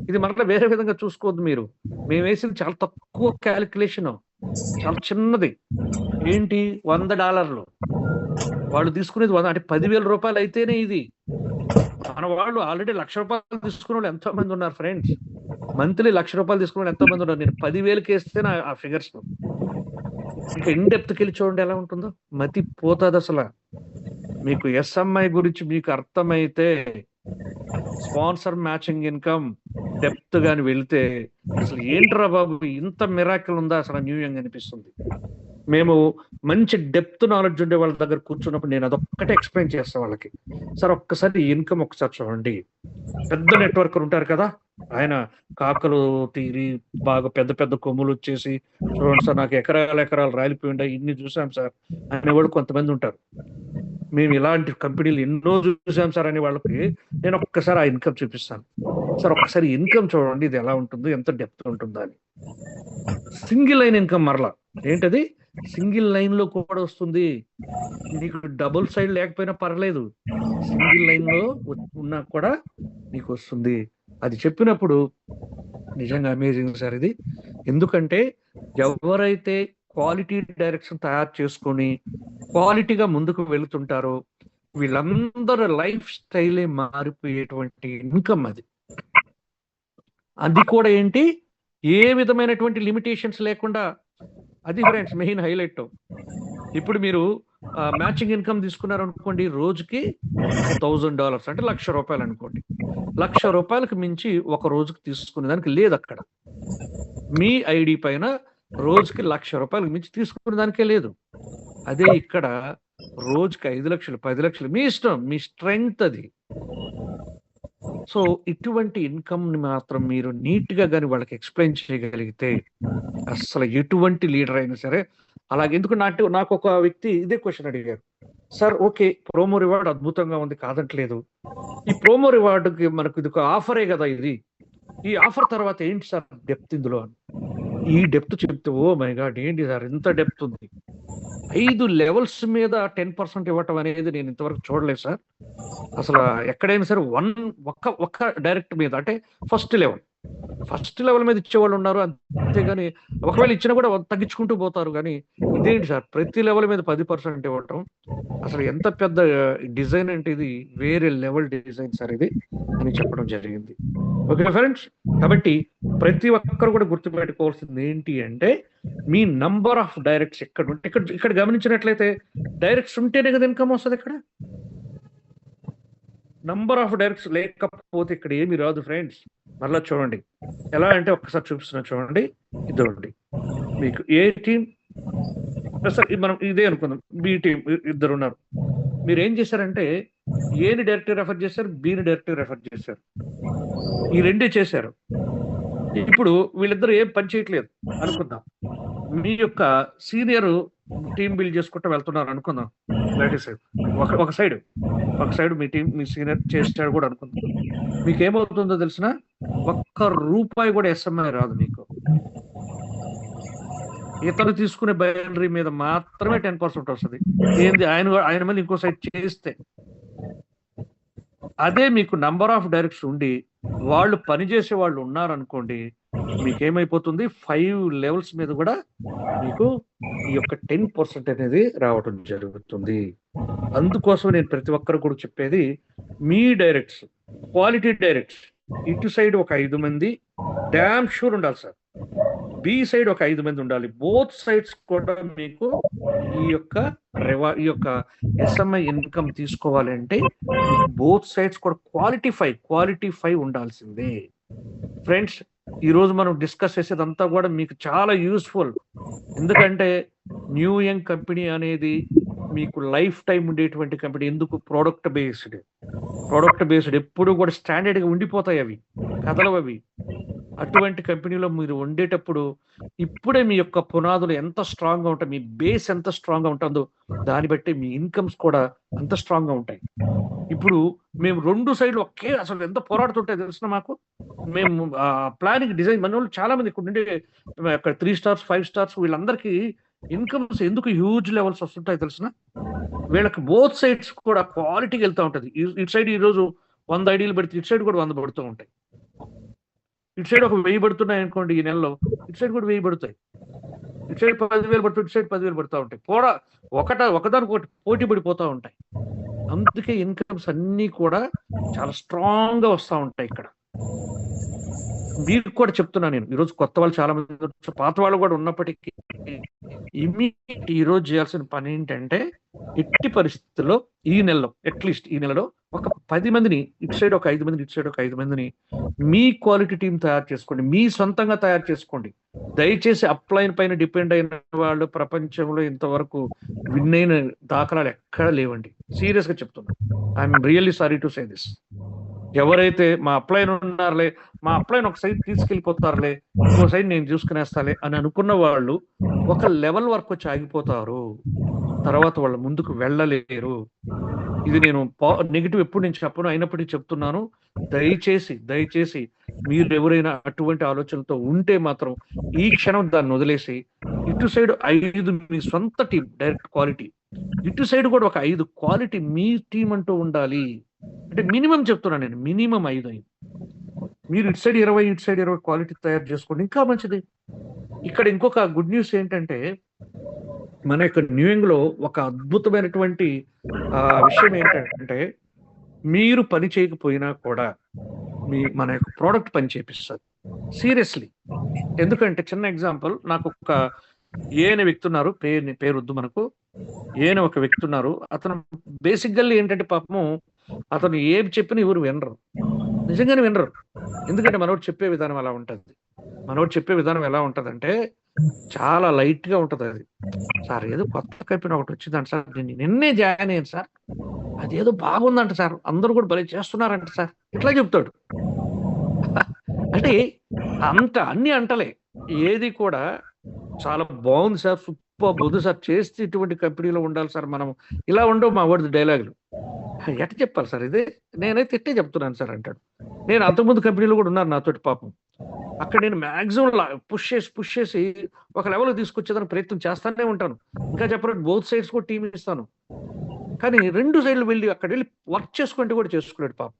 ఇది మనలో వేరే విధంగా చూసుకోవద్దు మీరు. మేము వేసింది చాలా తక్కువ క్యాలిక్యులేషన్, చాలా చిన్నది. ఏంటి? $100. వాళ్ళు తీసుకునేది 100, అంటే ₹10,000 అయితేనే ఇది. మన వాళ్ళు ఆల్రెడీ ₹1,00,000 తీసుకునే వాళ్ళు ఎంతో మంది ఉన్నారు ఫ్రెండ్స్. మంత్లీ ₹1,00,000 తీసుకునే వాళ్ళు ఎంతో మంది ఉన్నారు. నేను 10,000కి వేస్తే ఆ ఫిగర్స్ ఇంకా ఇన్ డెప్త్కి వెళ్ళి చూడండి ఎలా ఉంటుందో. మతి పోతుంది అసలు. మీకు SMI గురించి మీకు అర్థమైతే స్పాన్సర్ మ్యాచింగ్ ఇన్కమ్ డెప్త్ గాని వెళ్తే అసలు ఏంట్రా బాబు ఇంత మిరాకిల్ ఉందా అసలు న్యూ యంగ్ అనిపిస్తుంది. మేము మంచి డెప్త్ నాలెడ్జ్ ఉండే వాళ్ళ దగ్గర కూర్చున్నప్పుడు నేను అదొక్కటే ఎక్స్ప్లెయిన్ చేస్తాను వాళ్ళకి. సార్ ఒక్కసారి ఇన్కమ్ ఒకసారి చూడండి. పెద్ద నెట్వర్కర్ ఉంటారు కదా, ఆయన కాకలు తీరి బాగా పెద్ద పెద్ద కొమ్ములు వచ్చేసి చూడండి సార్ నాకు ఎకరాలు రాలిపోయిండా ఇన్ని చూసాం సార్ అనేవాళ్ళు కొంతమంది ఉంటారు. మేము ఇలాంటి కంపెనీలు ఎన్నో చూసాం సార్ అనే వాళ్ళకి నేను ఒక్కసారి ఆ ఇన్కమ్ చూపిస్తాను. సార్ ఒక్కసారి ఇన్కమ్ చూడండి ఇది ఎలా ఉంటుందో, ఎంత డెప్త్ ఉంటుందో అని. సింగిల్ లైన్ ఇన్కమ్ మరలా ఏంటది, సింగిల్ లైన్ లో కూడా వస్తుంది. నీకు డబుల్ సైడ్ లేకపోయినా పర్లేదు, సింగిల్ లైన్ లో ఉన్నా కూడా నీకు వస్తుంది. అది చెప్పినప్పుడు నిజంగా అమేజింగ్ సార్ ఇది. ఎందుకంటే ఎవరైతే క్వాలిటీ డైరెక్షన్ తయారు చేసుకొని క్వాలిటీగా ముందుకు వెళుతుంటారో వీళ్ళందరూ లైఫ్ స్టైలే మారిపోయేటువంటి ఇన్కమ్ అది. అది కూడా ఏంటి, ఏ విధమైనటువంటి లిమిటేషన్స్ లేకుండా. అది ఫ్రెండ్స్ మెయిన్ హైలైట్. ఇప్పుడు మీరు మ్యాచింగ్ ఇన్కమ్ తీసుకున్నారు అనుకోండి, రోజుకి $1,000 అంటే ₹1,00,000 అనుకోండి. ₹1,00,000 మించి ఒక రోజుకి తీసుకునే దానికి లేదు అక్కడ. మీ ఐడి పైన రోజుకి ₹1,00,000 మించి తీసుకునే దానికే లేదు. అదే ఇక్కడ రోజుకి 5 లక్షలు 10 లక్షలు మీ ఇష్టం, మీ స్ట్రెంగ్త్ అది. సో ఇటువంటి ఇన్కమ్ ని మాత్రం మీరు నీట్ గా కానీ వాళ్ళకి ఎక్స్ప్లెయిన్ చేయగలిగితే అసలు ఎటువంటి లీడర్ అయినా సరే అలాగే. ఎందుకు నాకు ఒక వ్యక్తి ఇదే క్వశ్చన్ అడిగారు, సార్ ఓకే ప్రోమో రివార్డ్ అద్భుతంగా ఉంది కాదంటలేదు, ఈ ప్రోమో రివార్డుకి మనకు ఇది ఒక ఆఫరే కదా, ఈ ఆఫర్ తర్వాత ఏంటి సార్ డెప్త్ ఇందులో అని. ఈ డెప్త్ చెప్తే ఓ మై గాడ్ ఏంటి సార్ ఇంత డెప్త్ ఉంది. 5 లెవెల్స్ మీద 10% ఇవ్వటం అనేది నేను ఇంతవరకు చూడలేదు సార్. అసలు ఎక్కడైనా సరే ఒక్క డైరెక్ట్ మీద అంటే ఫస్ట్ లెవెల్ మీద ఇచ్చేవాళ్ళు ఉన్నారు, అంతేగాని ఒకవేళ ఇచ్చినా కూడా తగ్గించుకుంటూ పోతారు. కానీ ఇదేంటి సార్ ప్రతి లెవెల్ మీద 10% ఇవ్వటం, అసలు ఎంత పెద్ద డిజైన్ అంటే ఇది వేరే లెవెల్ డిజైన్ సార్ ఇది అని చెప్పడం జరిగింది. ఓకే ఫ్రెండ్స్, కాబట్టి ప్రతి ఒక్కరు కూడా గుర్తుపెట్టుకోవాల్సింది ఏంటి అంటే మీ నంబర్ ఆఫ్ డైరెక్ట్స్ ఎక్కడ ఉంటే ఇక్కడ గమనించినట్లయితే డైరెక్ట్స్ ఉంటేనే కదా ఇన్కమ్ వస్తుంది. ఇక్కడ నంబర్ ఆఫ్ డైరెక్ట్స్ లేకపోతే ఇక్కడ ఏమి రాదు ఫ్రెండ్స్. మరలా చూడండి ఎలా అంటే ఒక్కసారి చూపిస్తున్నా చూడండి. ఇదండి మీకు ఏ టీం సార్, మనం ఇదే అనుకుందాం, బి టీం ఇద్దరు ఉన్నారు. మీరు ఏం చేశారంటే ఏని డైరెక్ట్ రెఫర్ చేశారు, బిని డైరెక్ట్ రెఫర్ చేశారు, ఈ రెండే చేశారు. ఇప్పుడు వీళ్ళిద్దరు ఏం పని చేయట్లేదు అనుకుందాం. మీ యొక్క సీనియర్ టీం బిల్డ్ చేసుకుంటూ వెళ్తున్నారు అనుకుందాం. ఒక సైడ్ మీ సీనియర్ చేస్తాడు కూడా అనుకుందాం. మీకు ఏమవుతుందో తెలిసిన ₹1 కూడా ఎస్ఎంఐ రాదు మీకు. ఇతను తీసుకునే బైనరీ మీద మాత్రమే 10% వస్తుంది. ఏంది ఆయన మీద ఇంకో సైడ్ చేస్తే. అదే మీకు నంబర్ ఆఫ్ డైరెక్ట్స్ ఉండి వాళ్ళు పనిచేసే వాళ్ళు ఉన్నారనుకోండి, మీకేమైపోతుంది 5 లెవెల్స్ మీద కూడా మీకు ఈ యొక్క 10% అనేది రావడం జరుగుతుంది. అందుకోసం నేను ప్రతి ఒక్కరు కూడా చెప్పేది మీ డైరెక్ట్స్ క్వాలిటీ డైరెక్ట్స్ ఇటు సైడ్ ఒక 5 మంది డామ్ షూర్ ఉండాలి సార్, బి సైడ్ ఒక 5 మంది ఉండాలి. బోత్ సైడ్స్ కూడా మీకు ఈ యొక్క ఎస్ఎంఐ ఇన్కమ్ తీసుకోవాలి అంటే బోత్ సైడ్స్ కూడా క్వాలిటీ 5 ఉండాల్సిందే ఫ్రెండ్స్. ఈ రోజు మనం డిస్కస్ చేసేదంతా కూడా మీకు చాలా యూస్ఫుల్. ఎందుకంటే న్యూ యంగ్ కంపెనీ అనేది మీకు లైఫ్ టైం ఉండేటువంటి కంపెనీ. ఎందుకు, ప్రోడక్ట్ బేస్డ్ ఎప్పుడు కూడా స్టాండర్డ్ గా ఉండిపోతాయి, అవి కదలవు అవి. అటువంటి కంపెనీలో మీరు ఉండేటప్పుడు ఇప్పుడే మీ యొక్క పునాదులు ఎంత స్ట్రాంగ్ గా ఉంటాయి, మీ బేస్ ఎంత స్ట్రాంగ్ గా ఉంటుందో దాన్ని బట్టి మీ ఇన్కమ్స్ కూడా అంత స్ట్రాంగ్ గా ఉంటాయి. ఇప్పుడు మేము 2 సైడ్లు ఒకే అసలు ఎంత పోరాడుతుంటాయి తెలిసిన మాకు. మేము ప్లానింగ్ డిజైన్ మన వాళ్ళు చాలా మంది ఇక్కడ ఉండే అక్కడ 3 స్టార్స్ 5 స్టార్స్ వీళ్ళందరికీ ఇన్కమ్స్ ఎందుకు హ్యూజ్ లెవెల్స్ వస్తుంటాయి తెలిసిన. వీళ్ళకి బోత్ సైడ్స్ కూడా క్వాలిటీకి వెళ్తూ ఉంటుంది. ఇటు సైడ్ ఈ రోజు 100 ఐడీలు పెడితే ఇటు సైడ్ కూడా 100 పడుతూ ఉంటాయి. ఇటు సైడ్ ఒక 1000 పడుతున్నాయి అనుకోండి, ఈ నెలలో ఇటు సైడ్ కూడా 1000 పడుతాయి. ఇటు సైడ్ 10,000 పడుతుంది, ఇటు సైడ్ 10,000 పడుతూ ఉంటాయి. ఒకదానికొకటి పోటీ పడిపోతూ ఉంటాయి. అందుకే ఇన్కమ్స్ అన్ని కూడా చాలా స్ట్రాంగ్ గా వస్తూ ఉంటాయి. ఇక్కడ మీకు కూడా చెప్తున్నాను నేను, ఈరోజు కొత్త వాళ్ళు చాలా మంది, పాత వాళ్ళు కూడా ఉన్నప్పటికీ ఇమీడియట్ ఈరోజు చేయాల్సిన పని ఏంటంటే ఎట్టి పరిస్థితుల్లో ఈ నెలలో అట్లీస్ట్ ఈ నెలలో ఒక 10 మందిని ఇటు సైడ్ ఒక 5 మందిని ఇటు సైడ్ ఒక 5 మందిని మీ క్వాలిటీ టీం తయారు చేసుకోండి, మీ సొంతంగా తయారు చేసుకోండి. దయచేసి అప్లైన్ పైన డిపెండ్ అయిన వాళ్ళు ప్రపంచంలో ఇంతవరకు విన్ అయిన దాఖలాలు ఎక్కడా లేవండి. సీరియస్ గా చెప్తున్నా. I'm really sorry to say this. ఎవరైతే మా అప్లైన్ ఉన్నారులే, మా అప్లైన్ ఒక సైడ్ తీసుకెళ్ళిపోతారులే, ఇంకో సైడ్ నేను చూసుకునేస్తాలే అని అనుకున్న వాళ్ళు ఒక లెవెల్ వరకు వచ్చి ఆగిపోతారు. తర్వాత వాళ్ళు ముందుకు వెళ్ళలేరు. ఇది నేను నెగిటివ్ ఎప్పుడు నేను చెప్పను, అయినప్పటికీ చెప్తున్నాను. దయచేసి మీరు ఎవరైనా అటువంటి ఆలోచనలతో ఉంటే మాత్రం ఈ క్షణం దాన్ని వదిలేసి ఇటు సైడ్ 5 మీ సొంత టీం డైరెక్ట్ క్వాలిటీ, ఇటు సైడ్ కూడా ఒక 5 క్వాలిటీ మీ టీం అంటూ ఉండాలి. అంటే మినిమం చెప్తున్నాను నేను, మినిమం 5 మీరు ఇటు సైడ్ 20 ఇటు సైడ్ 20 క్వాలిటీ తయారు చేసుకోండి, ఇంకా మంచిది. ఇక్కడ ఇంకొక గుడ్ న్యూస్ ఏంటంటే మన యొక్క న్యూయింగ్ లో ఒక అద్భుతమైనటువంటి విషయం ఏంటంటే మీరు పని చేయకపోయినా కూడా మన యొక్క ప్రోడక్ట్ పని చేపిస్తుంది సీరియస్లీ. ఎందుకంటే చిన్న ఎగ్జాంపుల్, నాకు ఒక ఏన వ్యక్తి ఉన్నారు, పేరొద్దు మనకు, ఏన ఒక వ్యక్తి ఉన్నారు. అతను బేసిక్గా ఏంటంటే పాపము అతను ఏం చెప్పినా ఎవరు వినరు, నిజంగానే వినరు. ఎందుకంటే మనోడు చెప్పే విధానం అలా ఉంటుంది. మనోడు చెప్పే విధానం ఎలా ఉంటదంటే చాలా లైట్ గా ఉంటది. అది సార్ ఏదో కొత్త కంపెనీ ఒకటి వచ్చిందంట సార్, నేను నిన్నే జాయిన్ అయ్యాను సార్, అదేదో బాగుందంట సార్, అందరూ కూడా భలే చేస్తున్నారంట సార్, ఇట్లా చెప్తాడు. అంటే అన్ని అంటలే, ఏది కూడా చాలా బాగుంది సార్, సూపర్ బొద్దు సార్, చేస్తే ఇటువంటి కంపెనీలో ఉండాలి సార్ మనం, ఇలా ఉండవు మా వాడి డైలాగులు. ఎట్ట చెప్పాలి సార్ ఇదే, నేనైతే ఇట్టే చెప్తున్నాను సార్ అంటాడు. నేను అంతకుముందు కంపెనీలో కూడా ఉన్నారు నాతోటి పాపం, అక్కడ నేను మాక్సిమం పుష్ చేసి ఒక లెవెల్ తీసుకొచ్చేదానికి ప్రయత్నం చేస్తానే ఉంటాను. ఇంకా చెప్పాలంటే బోత్ సైడ్స్ కూడా టీం ఇస్తాను, కానీ 2 సైడ్లు వెళ్ళి అక్కడ వెళ్ళి వర్క్ చేసుకుంటే కూడా చేసుకున్నాడు పాపం.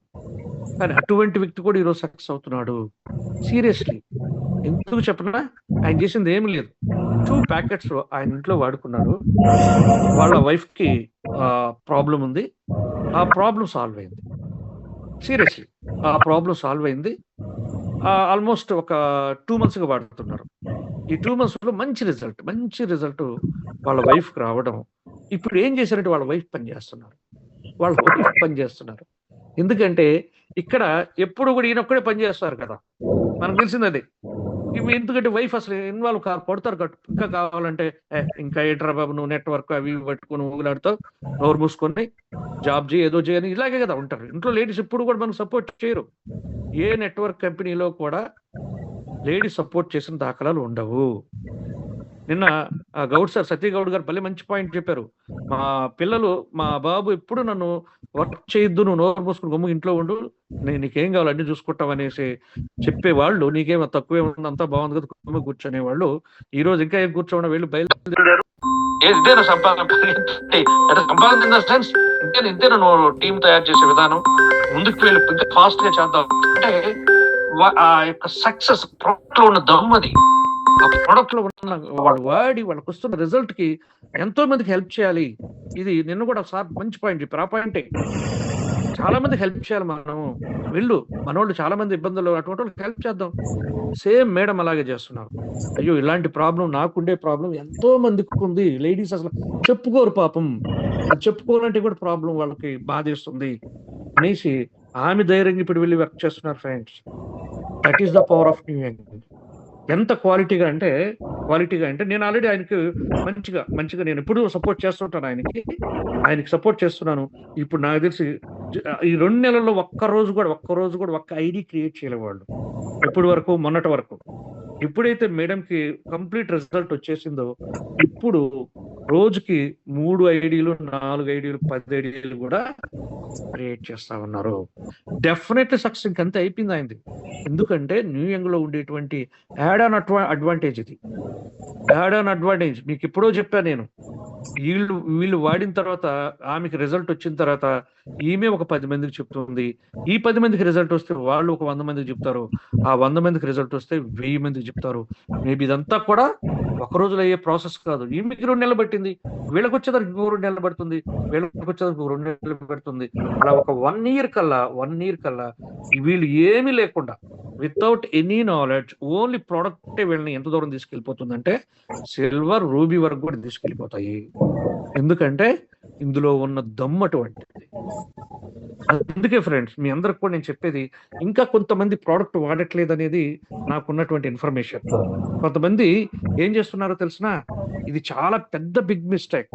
కానీ అటువంటి వ్యక్తి కూడా ఈరోజు సక్సెస్ అవుతున్నాడు. సీరియస్లీ ఎందుకు చెప్పనా, ఆయన చేసింది ఏమి లేదు, 2 ప్యాకెట్స్ ఆయన ఇంట్లో వాడుకున్నాడు. వాళ్ళ వైఫ్ కి ప్రాబ్లం ఉంది, ఆ ప్రాబ్లం సాల్వ్ అయింది. సీరియస్లీ ఆ ప్రాబ్లం సాల్వ్ అయింది. ఆల్మోస్ట్ ఒక 2 months గా వాడుతున్నారు. ఈ 2 months లో మంచి రిజల్ట్ వాళ్ళ వైఫ్ కి రావడం. ఇప్పుడు ఏం చేశారంటే వాళ్ళ వైఫ్ పని చేస్తున్నారు. ఎందుకంటే ఇక్కడ ఎప్పుడు కూడా ఈయనొక్కడే పని చేస్తారు కదా, మనకు తెలిసింది అదే. ఎందుకంటే వైఫ్ అసలు ఇన్వాల్వ్ పడతారు. ఇంకా కావాలంటే ఇంకా ఏంట్రా బాబు నువ్వు నెట్వర్క్ అవి పట్టుకుని ఊగులాడుతావు, నోరు మూసుకొని జాబ్ చేయి, ఏదో చేయని, ఇలాగే కదా ఉంటారు ఇంట్లో. లేడీస్ ఎప్పుడు కూడా మనకు సపోర్ట్ చేయరు. ఏ నెట్వర్క్ కంపెనీలో కూడా లేడీస్ సపోర్ట్ చేసిన దాఖలాలు ఉండవు. నిన్న గౌడ్ సార్, సత్యగౌడ్ గారు భలే మంచి పాయింట్ చెప్పారు. మా బాబు ఎప్పుడు నన్ను వర్క్ చేయొద్దు, నువ్వు నోరు మూసుకుని గమ్ము ఇంట్లో ఉండు, నేను నీకేం కావాలి అన్ని చూసుకుంటాం అనేసి చెప్పేవాళ్ళు, నీకేమో తక్కువే ఉంది అంతా బాగుంది కదా గమ్ము కూర్చునేవాళ్ళు, ఈ రోజు ఇంకా ఏం కూర్చోవడం, వీళ్ళు బయలుదేరారు. ఇంతేనా నువ్వు టీం తయారు చేసే విధానం, ముందుకు వెళ్ళి ఫాస్ట్ గా చేద్దాం అంటే ఆ యొక్క సక్సెస్ ప్రొడక్ట్ లో ఉన్న దమ్మది, ఆ ప్రొడక్ట్ లో ఉన్న వాళ్ళకి వస్తున్న రిజల్ట్ కి ఎంతో మందికి హెల్ప్ చేయాలి. ఇది నిన్ను కూడా సార్ మంచి పాయింట్ చెప్పారు. ఆ పాయింటే చాలా మందికి హెల్ప్ చేయాలి మనం. మనోళ్ళు చాలా మంది ఇబ్బందులు, అటువంటి వాళ్ళకి హెల్ప్ చేద్దాం. సేమ్ మేడం అలాగే చేస్తున్నారు. అయ్యో ఇలాంటి ప్రాబ్లం, నాకుండే ప్రాబ్లం ఎంతో మందికి ఉంది, లేడీస్ అసలు చెప్పుకోరు పాపం, చెప్పుకోవాలంటే కూడా ప్రాబ్లం వాళ్ళకి బాధేస్తుంది అనేసి ఆమె ధైర్యంగా ఇప్పుడు వెళ్ళి వర్క్ చేస్తున్నారు. Friends, that is the power of knowing. ఎంత క్వాలిటీగా అంటే నేను ఆల్రెడీ ఆయనకి మంచిగా నేను ఎప్పుడు సపోర్ట్ చేస్తుంటాను, ఆయనకి సపోర్ట్ చేస్తున్నాను. ఇప్పుడు నాకు తెలిసి ఈ 2 నెలల్లో ఒక్క రోజు కూడా ఒక్క ఐడి క్రియేట్ చేయలేవాళ్ళు ఎప్పటి వరకు, మొన్నటి వరకు. ఎప్పుడైతే మేడంకి కంప్లీట్ రిజల్ట్ వచ్చేసిందో ఇప్పుడు రోజుకి 3 ఐడీలు 4 ఐడీలు 10 ఐడీలు కూడా క్రియేట్ చేస్తా ఉన్నారు. డెఫినెట్లీ సక్సెస్ ఇంకంతే అయిపోయింది అయింది. ఎందుకంటే న్యూయంగ్ లో ఉండేటువంటి యాడ్ ఆన్ అడ్వాంటేజ్ ఇది. యాడ్ ఆన్ అడ్వాంటేజ్ మీకు ఎప్పుడో చెప్పాను నేను. వీళ్ళు వాడిన తర్వాత ఆమెకి రిజల్ట్ వచ్చిన తర్వాత ఈమె ఒక 10 మందికి చెప్తుంది. ఈ 10 మందికి రిజల్ట్ వస్తే వాళ్ళు ఒక 100 మందికి చెప్తారు. ఆ 100 మందికి రిజల్ట్ వస్తే 1000 మందికి చెప్తారు. మేబీ ఇదంతా కూడా ఒక రోజులో అయ్యే ప్రాసెస్ కాదు. ఈమెకి 2 నెలలు పట్టింది, వీళ్ళకి వచ్చేదానికి 2 నెలలు పడుతుంది, వీళ్ళకి వచ్చేదానికి 2 నెలలు పడుతుంది. అలా ఒక 1 year కల్లా వీళ్ళు ఏమీ లేకుండా, వితౌట్ ఎనీ నాలెడ్జ్, ఓన్లీ ప్రోడక్టే వీళ్ళని ఎంత దూరం తీసుకెళ్ళిపోతుందంటే సిల్వర్, రూబీ వరకు కూడా తీసుకెళ్ళిపోతాయి. ఎందుకంటే ఇందులో ఉన్న దమ్ము అటువంటిది. అందుకే ఫ్రెండ్స్ మీ అందరికి కూడా నేను చెప్పేది, ఇంకా కొంతమంది ప్రోడక్ట్ వాడట్లేదు అనేది నాకున్నటువంటి ఇన్ఫర్మేషన్. కొంతమంది ఏం చేస్తున్నారో తెలిసిన, ఇది చాలా పెద్ద బిగ్ మిస్టేక్.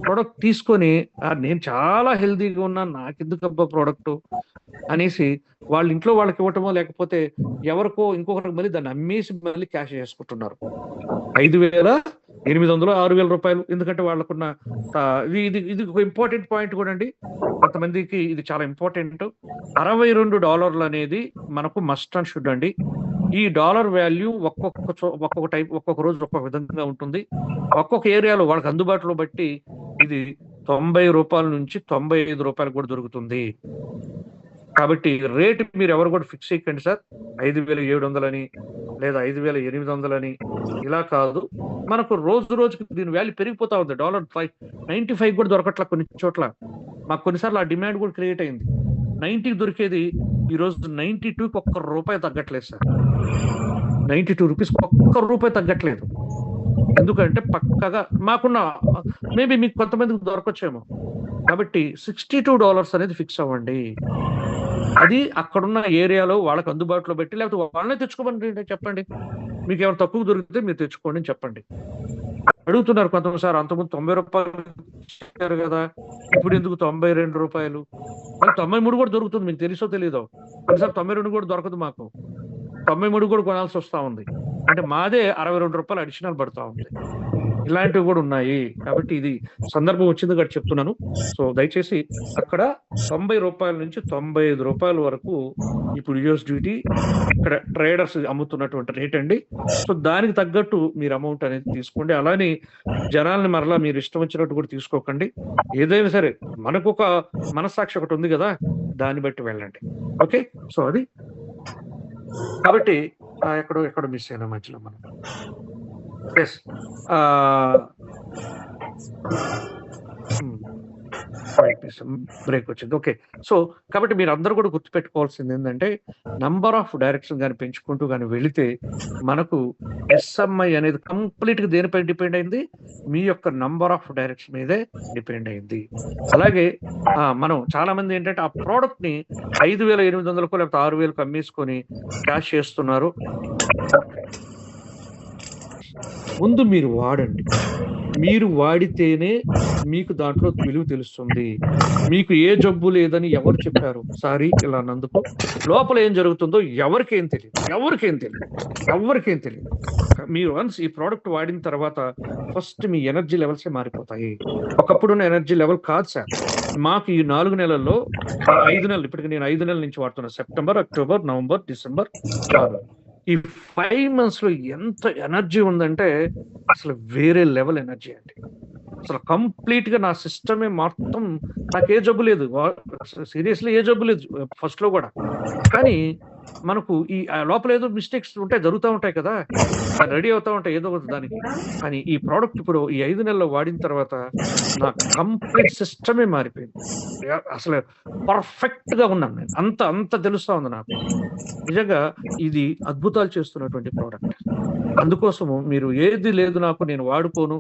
ప్రోడక్ట్ తీసుకొని నేను చాలా హెల్దీగా ఉన్నాను, నాకెందుకబ్బా ప్రోడక్ట్ అనేసి వాళ్ళ ఇంట్లో వాళ్ళకి ఇవ్వటమో, లేకపోతే ఎవరికో ఇంకొకరికి మళ్ళీ దాన్ని అమ్మేసి మళ్ళీ క్యాష్ చేసుకుంటున్నారు. 5,800 6,000 రూపాయలు. ఎందుకంటే వాళ్ళకున్న ఇది ఒక ఇంపార్టెంట్ పాయింట్ కూడా అండి. కొంతమందికి ఇది చాలా ఇంపార్టెంట్. $62 అనేది మనకు మస్ట్ అండ్ షుడ్ అండి. ఈ డాలర్ వాల్యూ ఒక్కొక్క టైప్, ఒక్కొక్క రోజు ఒక్కొక్క విధంగా ఉంటుంది. ఒక్కొక్క ఏరియాలో వాళ్ళకి అందుబాటులో బట్టి ఇది $90 నుంచి $95 కూడా దొరుకుతుంది. కాబట్టి రేట్ మీరు ఎవరు కూడా ఫిక్స్ చేయకండి సార్. 5,700 అని లేదా 5,800 అని ఇలా కాదు. మనకు రోజు రోజుకి దీని వాల్యూ పెరిగిపోతా ఉంది. $95 కూడా దొరకట్లా కొన్ని చోట్ల. మాకు కొన్నిసార్లు ఆ డిమాండ్ కూడా క్రియేట్ అయింది. 90 దొరికేది ఈరోజు 92కి ₹1 తగ్గట్లేదు సార్. 92 రూపీస్ ₹1 తగ్గట్లేదు. ఎందుకంటే పక్కగా మాకున్న మేబీ మీకు కొంతమందికి దొరకొచ్చేమో. కాబట్టి $62 అనేది ఫిక్స్ అవ్వండి. అది అక్కడున్న ఏరియాలో వాళ్ళకి అందుబాటులో పెట్టి, లేకపోతే వాళ్ళనే తెచ్చుకోమని చెప్పండి. మీకు ఏమైనా తక్కువ దొరికితే మీరు తెచ్చుకోండి అని చెప్పండి. అడుగుతున్నారు కొంతమంది, సార్ అంతకుముందు ₹90 ఇచ్చారు కదా, ఇప్పుడు ఎందుకు ₹92? మరి 93 కూడా దొరుకుతుంది, మీకు తెలుసో తెలీదో. కొన్నిసార్లు 92 కూడా దొరకదు మాకు. 93 కూడా కొనాల్సి వస్తా ఉంది. అంటే మాదే ₹62 అడిషనల్ పడతా ఉంది. ఇలాంటివి కూడా ఉన్నాయి. కాబట్టి ఇది సందర్భం వచ్చింది కాబట్టి చెప్తున్నాను. సో దయచేసి అక్కడ ₹90 నుంచి ₹95 వరకు ఇప్పుడు యూఎస్ డ్యూటీ ఇక్కడ ట్రేడర్స్ అమ్ముతున్నటువంటి రేట్ అండి. సో దానికి తగ్గట్టు మీరు అమౌంట్ అనేది తీసుకోండి. అలానే జనాల్ని మరలా మీరు ఇష్టం వచ్చినట్టు కూడా తీసుకోకండి. ఏదైనా సరే మనకు ఒక మనస్సాక్షి ఒకటి ఉంది కదా, దాన్ని బట్టి వెళ్ళండి. ఓకే, సో అది కాబట్టి ఎక్కడో మిస్ అయిన మధ్యలో మనం బ్రేక్ వచ్చింది. ఓకే, సో కాబట్టి మీరు అందరూ కూడా గుర్తుపెట్టుకోవాల్సింది ఏంటంటే, నంబర్ ఆఫ్ డైరెక్షన్ కానీ పెంచుకుంటూ కానీ వెళితే మనకు ఎస్ఎంఐ అనేది కంప్లీట్ గా దేనిపై డిపెండ్ అయింది? మీ యొక్క నంబర్ ఆఫ్ డైరెక్షన్ మీదే డిపెండ్ అయింది. అలాగే మనం చాలా మంది ఏంటంటే ఆ ప్రోడక్ట్ ని 5,800 లేకపోతే 6,000 అమ్మేసుకొని క్యాష్ చేస్తున్నారు. ముందు మీరు వాడండి. మీరు వాడితేనే మీకు దాంట్లో విలువ తెలుస్తుంది. మీకు ఏ జబ్బు లేదని ఎవరు చెప్పారు? సారీ ఇలా అన్నందుకు. లోపల ఏం జరుగుతుందో ఎవరికేం తెలియదు. మీరు వన్స్ ఈ ప్రోడక్ట్ వాడిన తర్వాత ఫస్ట్ మీ ఎనర్జీ లెవెల్స్ మారిపోతాయి. ఒకప్పుడున్న ఎనర్జీ లెవెల్ కాదు సార్. మాకు ఈ 4 నెలల్లో 5 నెలలు, ఇప్పటికి నేను 5 నెలల నుంచి వాడుతున్నా. సెప్టెంబర్, అక్టోబర్, నవంబర్, డిసెంబర్, జనవరి. ఈ 5 months లో ఎంత ఎనర్జీ ఉందంటే అసలు వేరే లెవెల్ ఎనర్జీ అండి. అసలు కంప్లీట్ గా నా సిస్టమే మొత్తం, నాకు ఏ జబ్బు లేదు, సీరియస్లీ ఏ జబ్బు లేదు ఫస్ట్ లో కూడా. కానీ మనకు ఈ లోపల ఏదో మిస్టేక్స్ ఉంటాయి, జరుగుతూ ఉంటాయి కదా, రెడీ అవుతా ఉంటాయి ఏదో ఒకటి దానికి. కానీ ఈ ప్రోడక్ట్ ఇప్పుడు ఈ 5 నెలల్లో వాడిన తర్వాత నా కంప్లీట్ సిస్టమే మారిపోయింది. అసలు పర్ఫెక్ట్ గా ఉన్నాను నేను. అంత తెలుస్తా ఉంది నాకు. నిజంగా ఇది అద్భుతాలు చేస్తున్నటువంటి ప్రోడక్ట్. అందుకోసము మీరు ఏది లేదు నాకు నేను వాడుకోను,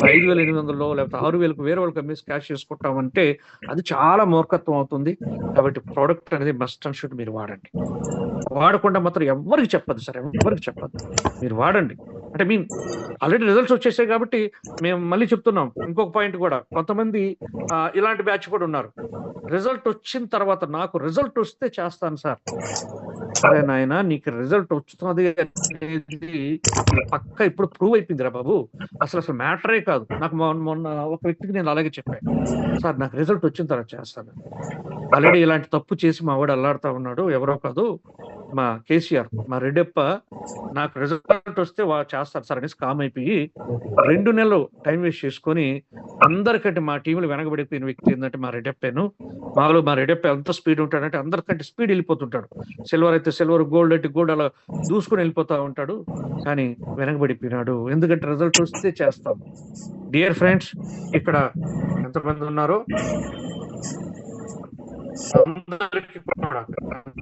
5,800 లేకపోతే 6,000 వేరే వాళ్ళకి అమ్మేసి క్యాష్ చేసుకుంటామంటే అది చాలా మూర్ఖత్వం అవుతుంది. కాబట్టి ప్రోడక్ట్ అనేది మస్ట్ అండ్ షుడ్ మీరు వాడండి. వాడకుండా మాత్రం ఎవరికి చెప్పద్దు సార్, ఎవరికి చెప్పద్దు. మీరు వాడండి. అంటే మీన్ ఆల్రెడీ రిజల్ట్స్ వచ్చేసాయి కాబట్టి మేము మళ్ళీ చెప్తున్నాం. ఇంకొక పాయింట్ కూడా, కొంతమంది ఇలాంటి బ్యాచ్ కూడా ఉన్నారు. రిజల్ట్ వచ్చిన తర్వాత నాకు రిజల్ట్ వస్తే చేస్తాను సార్. సరే నాయన, నీకు రిజల్ట్ వస్తుంది అనేది పక్క ఇప్పుడు ప్రూవ్ అయిపోయిందిరా బాబు. అసలు మ్యాటరే కాదు. నాకు మొన్న ఒక వ్యక్తికి నేను అలాగే చెప్పాను, సార్ నాకు రిజల్ట్ వచ్చిన తర్వాత చేస్తాను. ఆల్రెడీ ఇలాంటి తప్పు చేసి మా వాడు అల్లాడుతా ఉన్నాడు, ఎవరో కాదు మా కేసీఆర్, మా రెడ్డప్ప, నాకు రిజల్ట్ వస్తే చేస్తారు సార్ అనేసి కామ్ అయిపోయి 2 నెలలు టైం వేస్ట్ చేసుకొని అందరికంటే మా టీంలో వెనకబడిపోయిన వ్యక్తి ఏంటంటే మా రెడ్డప్పేను. మాలో మా రెడ్డప్ప ఎంత స్పీడ్ ఉంటాడంటే అందరికంటే స్పీడ్ వెళ్ళిపోతుంటాడు. సిల్వర్ అయితే సిల్వర్, గోల్డ్ అయితే గోల్డ్, అలా దూసుకుని వెళ్ళిపోతా ఉంటాడు. కానీ వెనకబడిపోయినాడు. ఎందుకంటే రిజల్ట్ వస్తే చేస్తాం. డియర్ ఫ్రెండ్స్, ఇక్కడ ఎంతమంది ఉన్నారో అందరికి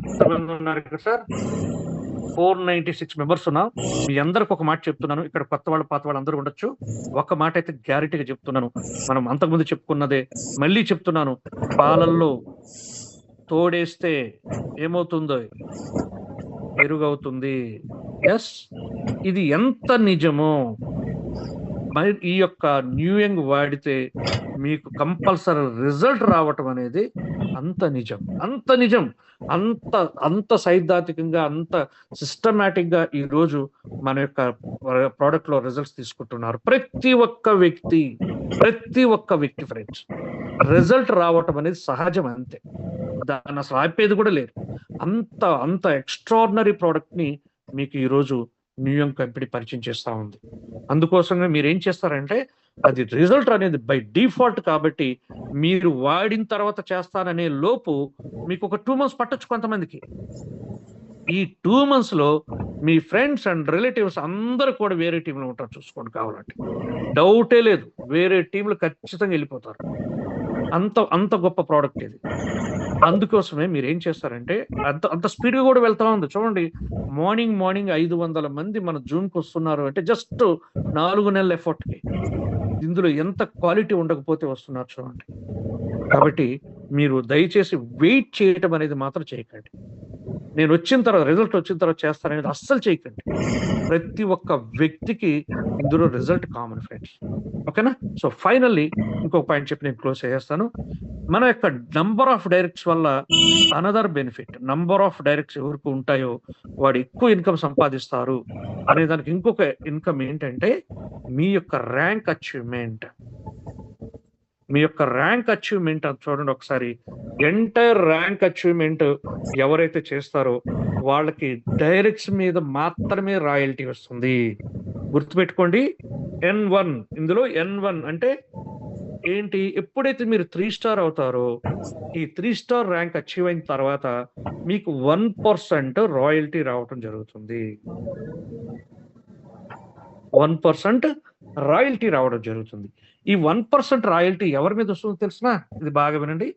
ఎంతమంది ఉన్నారు ఇక్కడ సార్? 496 మెంబర్స్ ఉన్నాం. మీ అందరికి ఒక మాట చెప్తున్నాను, ఇక్కడ కొత్త వాళ్ళు పాత వాళ్ళు అందరూ ఉండొచ్చు. ఒక మాట అయితే గ్యారెంటీగా చెప్తున్నాను, మనం అంతకుముందు చెప్పుకున్నదే మళ్ళీ చెప్తున్నాను, పాలల్లో తోడేస్తే ఏమవుతుందో పెరుగవుతుంది. ఎస్, ఇది ఎంత నిజమో మరి ఈ యొక్క న్యూ యంగ్ వాడితే మీకు కంపల్సరీ రిజల్ట్ రావటం అనేది అంత నిజం, అంత నిజం, అంత అంత సైద్ధాంతికంగా, అంత సిస్టమేటిక్ గా ఈ రోజు మన యొక్క ప్రోడక్ట్ లో రిజల్ట్స్ తీసుకుంటున్నారు ప్రతి ఒక్క వ్యక్తి ఫ్రెండ్స్. రిజల్ట్ రావటం అనేది సహజం, అంతే, దాన్ని అసలు ఆపేది కూడా లేదు. అంత అంత ఎక్స్ట్రాడినరీ ప్రోడక్ట్ ని మీకు ఈరోజు న్యూ యంగ్ కంపెనీ పరిచయం చేస్తా ఉంది. అందుకోసంగా మీరు ఏం చేస్తారంటే, అది రిజల్ట్ అనేది బై డిఫాల్ట్ కాబట్టి మీరు వాడిన తర్వాత చేస్తాననే లోపు మీకు ఒక 2 months పట్టొచ్చు కొంతమందికి. ఈ 2 months లో మీ ఫ్రెండ్స్ అండ్ రిలేటివ్స్ అందరూ కూడా వేరే టీంలో ఉంటారు, చూసుకోండి కావాలంటే, డౌటే లేదు, వేరే టీంలో ఖచ్చితంగా వెళ్ళిపోతారు. అంత గొప్ప ప్రోడక్ట్ ఇది. అందుకోసమే మీరు ఏం చేస్తారంటే, అంత స్పీడ్గా కూడా వెళ్తా ఉంది. చూడండి, మార్నింగ్ 500 మంది మన జూన్కి వస్తున్నారు అంటే జస్ట్ 4 నెలల ఎఫర్ట్కి. ఇందులో ఎంత క్వాలిటీ ఉండకపోతే వస్తున్నారు చూడండి. కాబట్టి మీరు దయచేసి వెయిట్ చేయటం అనేది మాత్రం చేయకండి. నేను వచ్చిన తర్వాత, రిజల్ట్ వచ్చిన తర్వాత చేస్తాననేది అస్సలు చేయకండి. ప్రతి ఒక్క వ్యక్తికి ఇందులో రిజల్ట్ కామన్ ఫ్రెండ్స్, ఓకేనా? సో ఫైనల్లీ ఇంకొక పాయింట్ చెప్పి నేను క్లోజ్ చేస్తాను. మన యొక్క నంబర్ ఆఫ్ డైరెక్ట్స్ వల్ల another benefit, number of directs ఎవరికి ఉంటాయో వాడు ఎక్కువ ఇన్కమ్ సంపాదిస్తారు అనే దానికి ఇంకొక ఇన్కమ్ ఏంటంటే మీ యొక్క ర్యాంక్ అచీవ్మెంట్. మీ యొక్క ర్యాంక్ అచీవ్మెంట్ అది చూడండి ఒకసారి. ఎంటైర్ ర్యాంక్ అచీవ్మెంట్ ఎవరైతే చేస్తారో వాళ్ళకి డైరెక్ట్స్ మీద మాత్రమే రాయల్టీ వస్తుంది. గుర్తుపెట్టుకోండి, N1. ఇందులో N1 అంటే ఏంటి? ఎప్పుడైతే మీరు 3 స్టార్ అవుతారో, ఈ 3 స్టార్ ర్యాంక్ అచీవ్ అయిన తర్వాత మీకు 1% రాయల్టీ రావటం జరుగుతుంది. 1% రాయల్టీ రావడం జరుగుతుంది. ఈ 1% రాయల్టీ ఎవరి మీద వస్తుందో తెలిసిన? ఇది బాగా వినండి,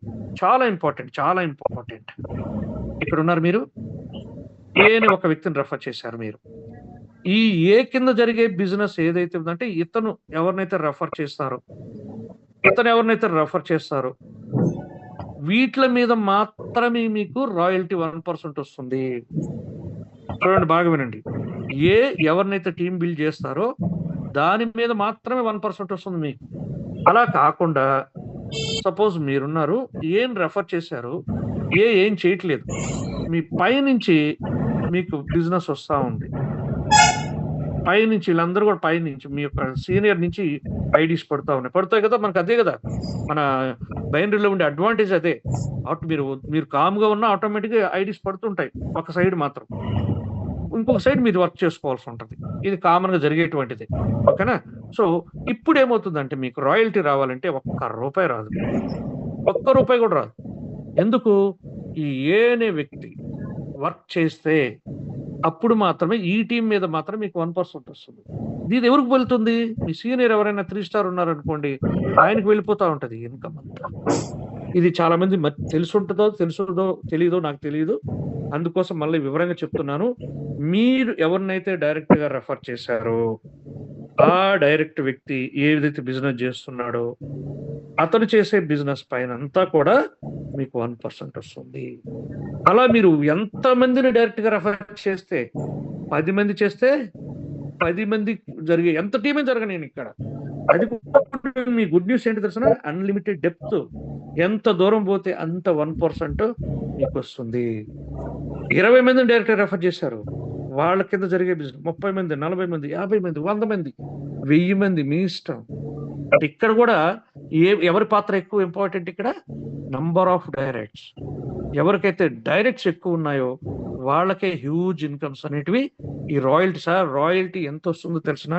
చాలా ఇంపార్టెంట్. ఇక్కడ ఉన్నారు మీరు, ఏ అని ఒక వ్యక్తిని రెఫర్ చేశారు మీరు. ఈ ఏ కింద జరిగే బిజినెస్ ఏదైతే ఉందంటే, ఇతను ఎవరినైతే రెఫర్ చేస్తారో వీటి మీద మాత్రమే మీకు రాయల్టీ 1% వస్తుంది. చూడండి, బాగా వినండి. ఎవరినైతే టీం బిల్డ్ చేస్తారో దాని మీద మాత్రమే 1% వస్తుంది మీకు. అలా కాకుండా సపోజ్ మీరున్నారు, ఏం రెఫర్ చేశారు, ఏం చేయట్లేదు, మీ పైనుంచి మీకు బిజినెస్ వస్తూ ఉంది. పైనుంచి వీళ్ళందరూ కూడా పైనుంచి మీ యొక్క సీనియర్ నుంచి ఐడీస్ పడతాయి కదా, మనకు అదే కదా మన బైనరీలో ఉండే అడ్వాంటేజ్ అదే. మీరు కామ్గా ఉన్నా ఆటోమేటిక్గా ఐడీస్ పడుతుంటాయి ఒక సైడ్ మాత్రం, ఇంకొక సైడ్ మీరు వర్క్ చేసుకోవాల్సి ఉంటుంది. ఇది కామన్ గా జరిగేటువంటిది, ఓకేనా? సో ఇప్పుడు ఏమవుతుందంటే, మీకు రాయల్టీ రావాలంటే ₹1 రాదు, ₹1 కూడా రాదు. ఎందుకు? ఈ అనే వ్యక్తి వర్క్ చేస్తే అప్పుడు మాత్రమే ఈ టీం మీద మాత్రం మీకు 1% వస్తుంది. ఇది ఎవరికి వెళ్తుంది? మీ సీనియర్ ఎవరైనా 3 స్టార్ ఉన్నారనుకోండి, ఆయనకు వెళ్ళిపోతా ఉంటది ఇన్కమ్ అంతా. ఇది చాలా మంది తెలుసుంటుందో తెలియదో నాకు తెలియదు, అందుకోసం మళ్ళీ వివరంగా చెప్తున్నాను. మీరు ఎవరినైతే డైరెక్ట్ గా రెఫర్ చేశారో ఆ డైరెక్ట్ వ్యక్తి ఏదైతే బిజినెస్ చేస్తున్నాడో అతను చేసే బిజినెస్ పైన అంతా కూడా మీకు 1% వస్తుంది. అలా మీరు ఎంత మందిని డైరెక్ట్ గా రెఫర్ చేస్తే, 10 మంది చేస్తే 10 మంది జరిగే, ఎంత టీమే జరగనేను ఇక్కడ. అది మీ గుడ్ న్యూస్ ఏంటి తెలుసిన? Unlimited depth. ఎంత దూరం పోతే అంత 1% మీకు వస్తుంది. 20 మందిని డైరెక్ట్ రెఫర్ చేశారు, వాళ్ళ కింద జరిగే బిజినెస్ 30 మంది, 40 మంది, 50 మంది, 100 మంది, 1000 మంది, మీ ఇష్టం. ఇక్కడ కూడా ఎవరి పాత్ర ఎక్కువ ఇంపార్టెంట్? ఇక్కడ నంబర్ ఆఫ్ డైరెక్ట్స్. ఎవరికైతే డైరెక్ట్స్ ఎక్కువ ఉన్నాయో వాళ్ళకే హ్యూజ్ ఇన్కమ్స్ అనేటివి. ఈ రాయల్టీ ఎంత వస్తుందో తెలిసిన?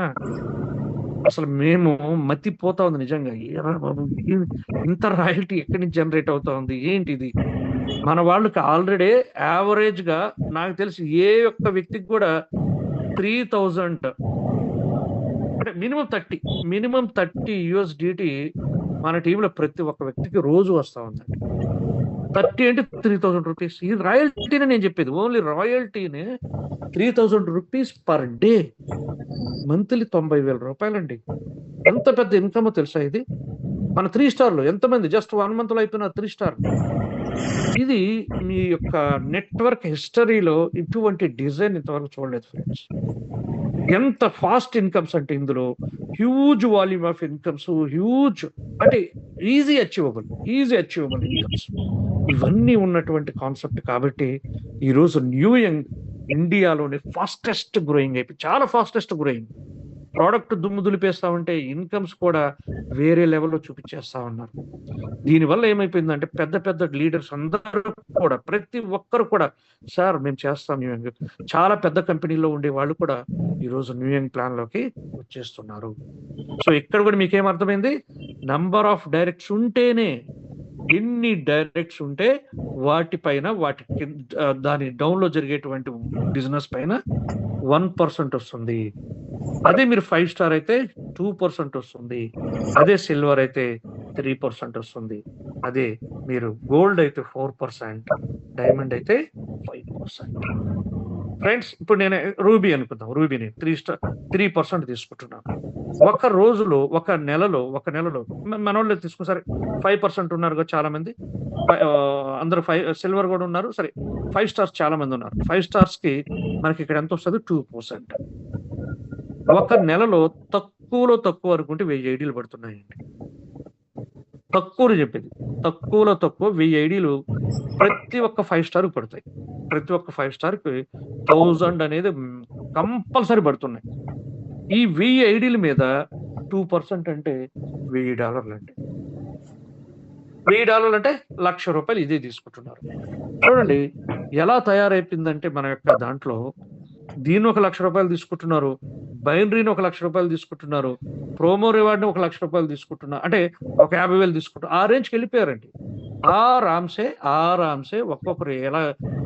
అసలు మేము మతిపోతా ఉంది నిజంగా. ఇంత రాయల్టీ ఎక్కడి నుంచి జనరేట్ అవుతా ఉంది, ఏంటిది? మన వాళ్ళకి ఆల్రెడీ యావరేజ్ గా నాకు తెలిసి ఏ ఒక్క వ్యక్తికి కూడా 3000 అంటే మినిమం 30 USDT మన టీంలో ప్రతి ఒక్క వ్యక్తికి రోజు వస్తా ఉందండి. 30 అంటే 3000 రూపీస్. ఈ రాయల్టీనే నేను చెప్పేది, ఓన్లీ రాయల్టీనే 3000 రూపీస్ పర్ డే, మంత్లీ 90,000 రూపాయలండి. ఎంత పెద్ద ఇన్కమ్ తెలుసా ఇది? మన 3 స్టార్లు ఎంతమంది జస్ట్ 1 మంత్ లో అయిపోయిన 3 స్టార్. ఇది మీ యొక్క నెట్వర్క్ హిస్టరీలో ఇటువంటి డిజైన్ ఇంతవరకు చూడలేదు ఫ్రెండ్స్. ఎంత ఫాస్ట్ ఇన్కమ్స్ అంటే ఇందులో huge volume of incomes, huge అంటే ఈజీ అచీవబుల్ ఇన్కమ్స్, ఇవన్నీ ఉన్నటువంటి కాన్సెప్ట్. కాబట్టి ఈరోజు న్యూ యంగ్ ఇండియాలోని ఫాస్టెస్ట్ గ్రోయింగ్ అయిపోయి, చాలా ఫాస్టెస్ట్ గ్రోయింగ్. ప్రోడక్ట్ దుమ్ము దులిపేస్తా ఉంటే ఇన్కమ్స్ కూడా వేరే లెవెల్లో చూపించేస్తా ఉన్నారు. దీనివల్ల ఏమైపోయిందంటే పెద్ద పెద్ద లీడర్స్ అందరూ కూడా, ప్రతి ఒక్కరు కూడా సార్ మేము చేస్తాం న్యూ యంగ్, చాలా పెద్ద కంపెనీలో ఉండే వాళ్ళు కూడా ఈరోజు న్యూ యంగ్ ప్లాన్ లోకి వచ్చేస్తున్నారు. సో ఇక్కడ కూడా మీకేం అర్థమైంది? నంబర్ ఆఫ్ డైరెక్ట్స్ ఉంటేనే, ఎన్ని డైరెక్ట్స్ ఉంటే వాటిపైన దాని డౌన్ లో జరిగేటువంటి బిజినెస్ పైన 1% వస్తుంది. అదే మీరు 5 స్టార్ అయితే 2% వస్తుంది. అదే సిల్వర్ అయితే 3% వస్తుంది. అదే మీరు గోల్డ్ అయితే 4%, డైమండ్ అయితే 5%. ఫ్రెండ్స్ ఇప్పుడు నేను రూబీ అనుకుందాం, రూబీని 3% తీసుకుంటున్నాను. ఒక రోజులో, ఒక నెలలో మన వాళ్ళు తీసుకుని సరే 5% ఉన్నారు చాలా మంది, అందరూ సిల్వర్ కూడా ఉన్నారు, సరే 5 స్టార్స్ చాలా మంది ఉన్నారు. 5 స్టార్స్ కి మనకి ఇక్కడ ఎంత వస్తుంది? 2%. ఒక నెలలో తక్కువలో తక్కువ అనుకుంటే 1000 ఐడీలు పడుతున్నాయండి. తక్కువలో చెప్పేది, తక్కువలో తక్కువ 1000 ఐడీలు ప్రతి ఒక్క 5 స్టార్ పడతాయి. ప్రతి ఒక్క 5 స్టార్ కి 1000 అనేది కంపల్సరీ పడుతున్నాయి. ఈ 1000 ఐడీల మీద 2% అంటే $1000 అండి. $1000 అంటే ₹1,00,000 ఇదే తీసుకుంటున్నారు. చూడండి ఎలా తయారైపోయిందంటే మన యొక్క దాంట్లో, దీన్ని ₹1,00,000 తీసుకుంటున్నారు, బైనరీని ₹1,00,000 తీసుకుంటున్నారు, ప్రోమో రివార్డ్ని ₹1,00,000 తీసుకుంటున్నారు, అంటే ఒక 50,000 తీసుకుంటారు. ఆ రేంజ్కి వెళ్ళిపోయారండి. ఆరామ్సే ఒక్కొక్కరు ఎలా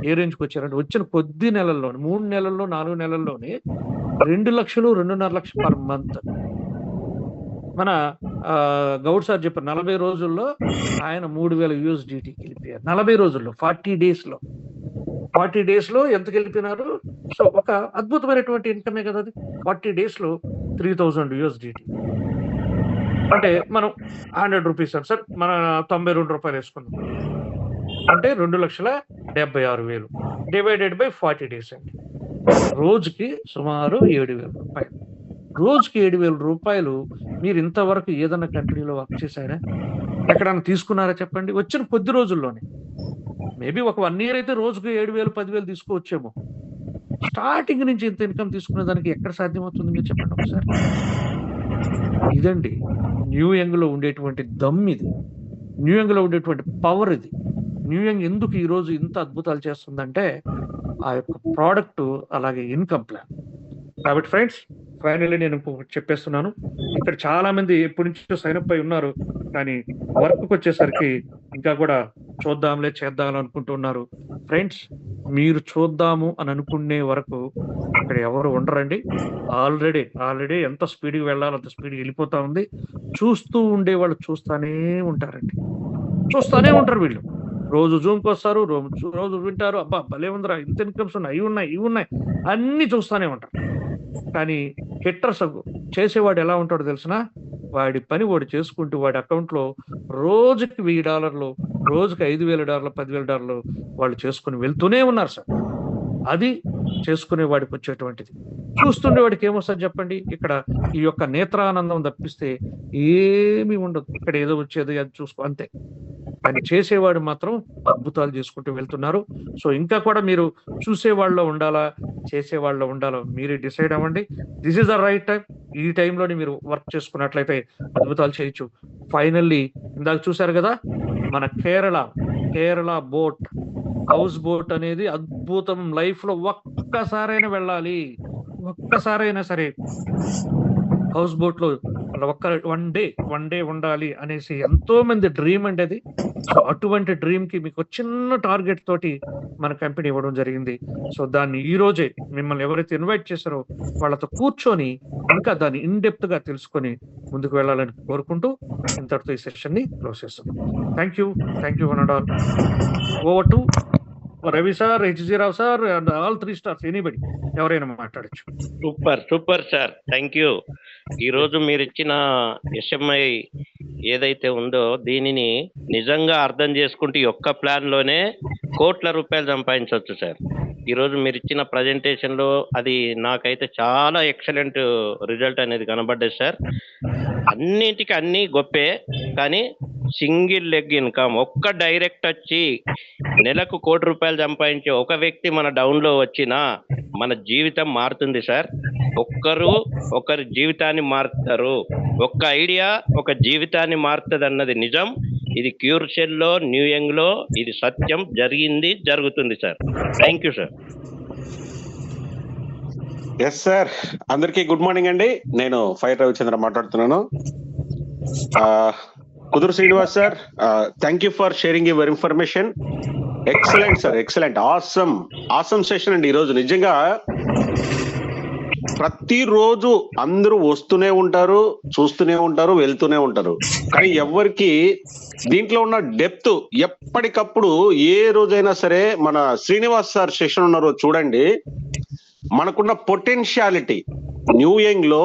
ఏ రేంజ్కి వచ్చారంటే, వచ్చిన కొద్ది నెలల్లోనే, 3 నెలల్లో 4 నెలల్లోనే 2 లక్షలు 2.5 లక్షలు పర్ మంత్. మన గౌడ్ సార్ చెప్పారు 40 రోజుల్లో ఆయన 3,000 USDT వెళ్ళిపోయారు. 40 రోజుల్లో, 40 డేస్ లో ఎంతకి వెళ్ళిపోయినారు? సో ఒక అద్భుతమైనటువంటి ఇన్కమే కదా అది. 40 డేస్ లో 3,000 USDT అంటే మనం 100 రూపీస్ సార్, మన ₹92 వేసుకున్నాం అంటే 2,76,000 డివైడెడ్ బై 40 డేస్ అండి. రోజుకి సుమారు 7,000 రూపాయలు. రోజుకి 7,000 రూపాయలు. మీరు ఇంతవరకు ఏదైనా కంపెనీలో వర్క్ చేశారా? ఎక్కడన్నా తీసుకున్నారా చెప్పండి? వచ్చిన కొద్ది రోజుల్లోనే. మేబీ ఒక 1 ఇయర్ అయితే రోజుకు 7,000 10,000 తీసుకోవచ్చేమో. స్టార్టింగ్ నుంచి ఇంత ఇన్కమ్ తీసుకునే దానికి ఎక్కడ సాధ్యమవుతుంది మీరు చెప్పండి ఒకసారి. ఇదండి న్యూ యంగ్ లో ఉండేటువంటి దమ్, ఇది న్యూ యంగ్ లో ఉండేటువంటి పవర్. ఇది న్యూ యంగ్ ఎందుకు ఈ రోజు ఇంత అద్భుతాలు చేస్తుందంటే ఆ యొక్క ప్రోడక్ట్, అలాగే ఇన్కమ్ ప్లాన్. కాబట్టి ఫ్రెండ్స్ ఫైనల్లీ నేను చెప్పేస్తున్నాను, ఇక్కడ చాలా మంది ఎప్పటి నుంచో సైన్ అప్ అయి ఉన్నారు, కానీ వర్క్ వచ్చేసరికి ఇంకా కూడా చేద్దాం అనుకుంటున్నారు. ఫ్రెండ్స్ మీరు చూద్దాము అని అనుకునే వరకు ఇక్కడ ఎవరు ఉండరండి. ఆల్రెడీ ఎంత స్పీడ్గా వెళ్ళాలో అంత స్పీడ్గా వెళ్ళిపోతా ఉంది. చూస్తూ ఉండేవాళ్ళు చూస్తూనే ఉంటారు. వీళ్ళు రోజు జూమ్కి వస్తారు, రోజు వింటారు, అబ్బా భలే ఉందిరా, ఇంత ఇన్కమ్స్ ఉన్నాయి, ఇవి ఉన్నాయి అన్ని చూస్తూనే ఉంటారు. కానీ హిట్టర్స్ చేసేవాడు ఎలా ఉంటాడో తెలిసిన, వాడి పని వాడు చేసుకుంటూ వాడి అకౌంట్లో రోజుకి $1,000, రోజుకి $5,000, $10,000 వాళ్ళు చేసుకుని వెళ్తూనే ఉన్నారు సార్. అది చేసుకునే వాడికి వచ్చేటువంటిది. చూస్తుండే వాడికి ఏమొస్తుంది చెప్పండి? ఇక్కడ ఈ యొక్క నేత్రానందం తప్పిస్తే ఏమీ ఉండదు. ఇక్కడ ఏదో వచ్చేది అది చూసుకో అంతే. కానీ చేసేవాడు మాత్రం అద్భుతాలు చేసుకుంటూ వెళ్తున్నారు. సో ఇంకా కూడా మీరు చూసేవాళ్ళలో ఉండాలా, చేసేవాళ్ళలో ఉండాలో మీరే డిసైడ్ అవ్వండి. This is the right time. ఈ టైంలోని మీరు వర్క్ చేసుకున్నట్లయితే అద్భుతాలు చేయొచ్చు. ఫైనల్లీ ఇందాక చూశారు కదా, మన కేరళ హౌస్ బోట్ అనేది అద్భుతం. లైఫ్ లో ఒక్కసారైనా వెళ్ళాలి, ఒక్కసారైనా సరే హౌస్ బోట్ లో వన్ డే ఉండాలి అనేసి ఎంతో మంది డ్రీమ్ అండి అది. సో అటువంటి డ్రీమ్ కి మీకు చిన్న టార్గెట్ తోటి మన కంపెనీ ఇవ్వడం జరిగింది. సో దాన్ని ఈ రోజే మిమ్మల్ని ఎవరైతే ఇన్వైట్ చేశారో వాళ్ళతో కూర్చొని ఇంకా దాన్ని ఇన్ డెప్త్ గా తెలుసుకొని ముందుకు వెళ్ళాలని కోరుకుంటూ ఇంతటితో ఈ సెషన్ ని క్లోజ్ చేస్తున్నాం. Thank you one and all. Over to Ravi sir, HG Rao sir and all 3 stars, anybody ఎవరైనా మాట్లాడచ్చు. Super sir, thank you. ఈరోజు మీరు ఇచ్చిన ఎస్ఎంఐ ఏదైతే ఉందో దీనిని నిజంగా అర్థం చేసుకుంటే ఈ ఒక్క ప్లాన్ లోనే కోట్ల రూపాయలు సంపాదించవచ్చు సార్. ఈరోజు మీరు ఇచ్చిన ప్రజెంటేషన్ లో అది నాకైతే చాలా ఎక్సలెంట్ రిజల్ట్ అనేది కనబడ్డది సార్. అన్నింటికి అన్ని గొప్పే, కానీ సింగిల్ లెగ్ ఇన్కమ్ ఒక్క డైరెక్ట్ వచ్చి నెలకు ₹1,00,00,000 సంపాదించే ఒక వ్యక్తి మన డౌన్ లో వచ్చినా మన జీవితం మారుతుంది సార్. ఒకరి జీవితాన్ని మారుతారు. ఒక్క ఐడియా ఒక జీవితాన్ని మారుతుంది అన్నది నిజం. ఇది క్యూర్షెల్ లో, న్యూయంగ్ లో ఇది సత్యం, జరుగుతుంది sir. Thank you sir. Yes sir, అందరికీ గుడ్ మార్నింగ్ అండి. నేను ఫైర్ రవిచంద్ర మాట్లాడుతున్నాను. కుదురు Srinivas sir, thank you for sharing your information. Excellent sir, excellent, awesome session అండి. ఈరోజు నిజంగా ప్రతిరోజు అందరూ వస్తూనే ఉంటారు, చూస్తూనే ఉంటారు, వెళ్తూనే ఉంటారు, కానీ ఎవరికి దీంట్లో ఉన్న డెప్త్ ఎప్పటికప్పుడు ఏ రోజైనా సరే మన శ్రీనివాస్ సార్ సెషన్ ఉన్న రోజు చూడండి, మనకున్న పొటెన్షియాలిటీ న్యూయంగ్ లో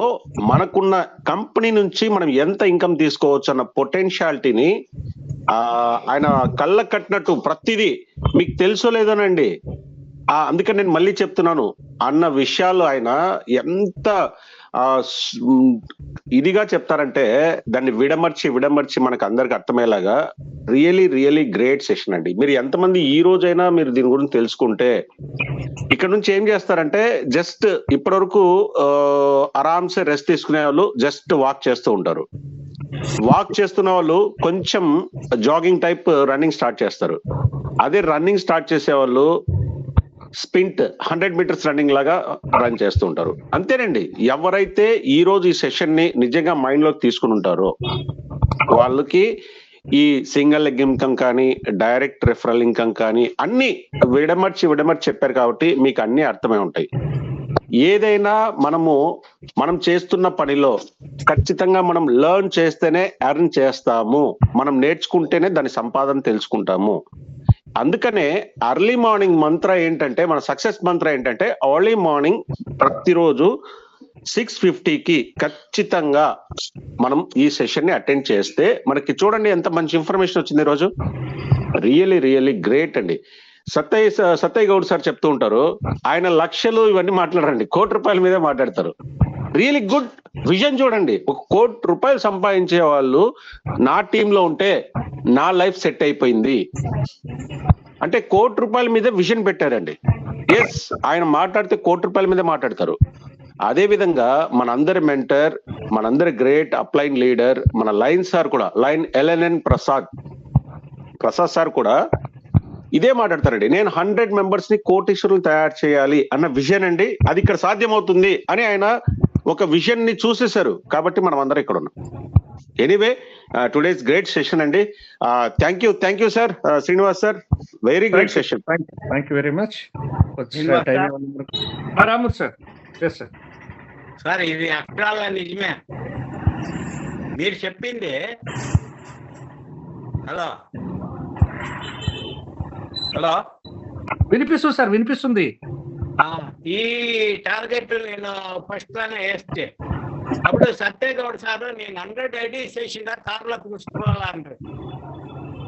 మనకున్న కంపెనీ నుంచి మనం ఎంత ఇన్కమ్ తీసుకోవచ్చు అన్న పొటెన్షియాలిటీని ఆయన కళ్ళ కట్టినట్టు ప్రతిదీ మీకు తెలుసో లేదోనండి. అందుకని నేను మళ్ళీ చెప్తున్నాను, అన్న విషయాలు ఆయన ఎంత ఇదిగా చెప్తారంటే దాన్ని విడమర్చి మనకు అందరికి అర్థమయ్యేలాగా రియలీ గ్రేట్ సెషన్ అండి. మీరు ఎంతమంది ఈ రోజైనా మీరు దీని గురించి తెలుసుకుంటే ఇక్కడ నుంచి ఏం చేస్తారంటే, జస్ట్ ఇప్పటి వరకు ఆరామ్సే రెస్ట్ తీసుకునే వాళ్ళు జస్ట్ వాక్ చేస్తూ ఉంటారు. వాక్ చేస్తున్న వాళ్ళు కొంచెం జాగింగ్ టైప్ రన్నింగ్ స్టార్ట్ చేస్తారు. అదే రన్నింగ్ స్టార్ట్ చేసే వాళ్ళు స్పింట్ 100 మీటర్స్ రన్నింగ్ లాగా రన్ చేస్తూ ఉంటారు. అంతేనండి. ఎవరైతే ఈ రోజు ఈ సెషన్ ని నిజంగా మైండ్ లోకి తీసుకుని ఉంటారో వాళ్ళకి ఈ సింగిల్ లెగ్ ఇన్కమ్ కానీ, డైరెక్ట్ రెఫరల్ ఇన్కమ్ కానీ అన్ని విడమర్చి చెప్పారు కాబట్టి మీకు అన్ని అర్థమై ఉంటాయి. ఏదైనా మనం చేస్తున్న పనిలో ఖచ్చితంగా మనం లెర్న్ చేస్తేనే ఎర్న్ చేస్తాము, మనం నేర్చుకుంటేనే దాని సంపాదన తెలుసుకుంటాము. అందుకనే అర్లీ మార్నింగ్ మంత్ర ఏంటంటే, మన సక్సెస్ మంత్ర ఏంటంటే, ఎర్లీ మార్నింగ్ ప్రతిరోజు 6:50కి ఖచ్చితంగా మనం ఈ సెషన్ ని అటెండ్ చేస్తే మనకి చూడండి ఎంత మంచి ఇన్ఫర్మేషన్ వచ్చింది ఈరోజు. రియలీ గ్రేట్ అండి. సత్తయ్య గౌడ్ సార్ చెప్తూ ఉంటారు, ఆయన లక్షలు ఇవన్నీ మాట్లాడరండి, ₹1,00,00,000 మీదే మాట్లాడతారు. రియలీ గుడ్ విజన్ చూడండి. ₹1,00,00,000 సంపాదించే వాళ్ళు నా టీంలో ఉంటే నా లైఫ్ సెట్ అయిపోయింది అంటే ₹1,00,00,000 మీద విజన్ పెట్టారండి. ఎస్, ఆయన మాట్లాడితే ₹1,00,00,000 మీద మాట్లాడతారు. అదే విధంగా మనందరి మెంటర్, మనందరి గ్రేట్ అప్లైన్ లీడర్ మన లైన్ సార్ కూడా, లైన్ LNN ప్రసాద్ సార్ కూడా ఇదే మాట్లాడతారండి. నేను 100 మెంబర్స్ ని కోటీశ్వరులు తయారు చేయాలి అన్న విజన్ అండి. అది ఇక్కడ సాధ్యమవుతుంది అని ఆయన ఒక విజన్ ని చూసేశారు. కాబట్టి మనం అందరం ఇక్కడ ఉన్నాం. ఎనీవే, టుడేస్ గ్రేట్ సెషన్ అండి. Thank you sir, Srinivas sir, very great session. Thank you very much. Ramu sir. Yes sir. Sir, ఇది అక్షరాల నిజమే మీరు చెప్పింది. హలో వినిపిస్తుంది సార్, వినిపిస్తుంది. ఈ టార్గెట్ నేను ఫస్ట్ లోనే వేస్తే అప్పుడు సత్యగౌడ్ సార్ నేను 100 ఐడీస్ చేసిన కార్లో చూసుకోవాలంటారు.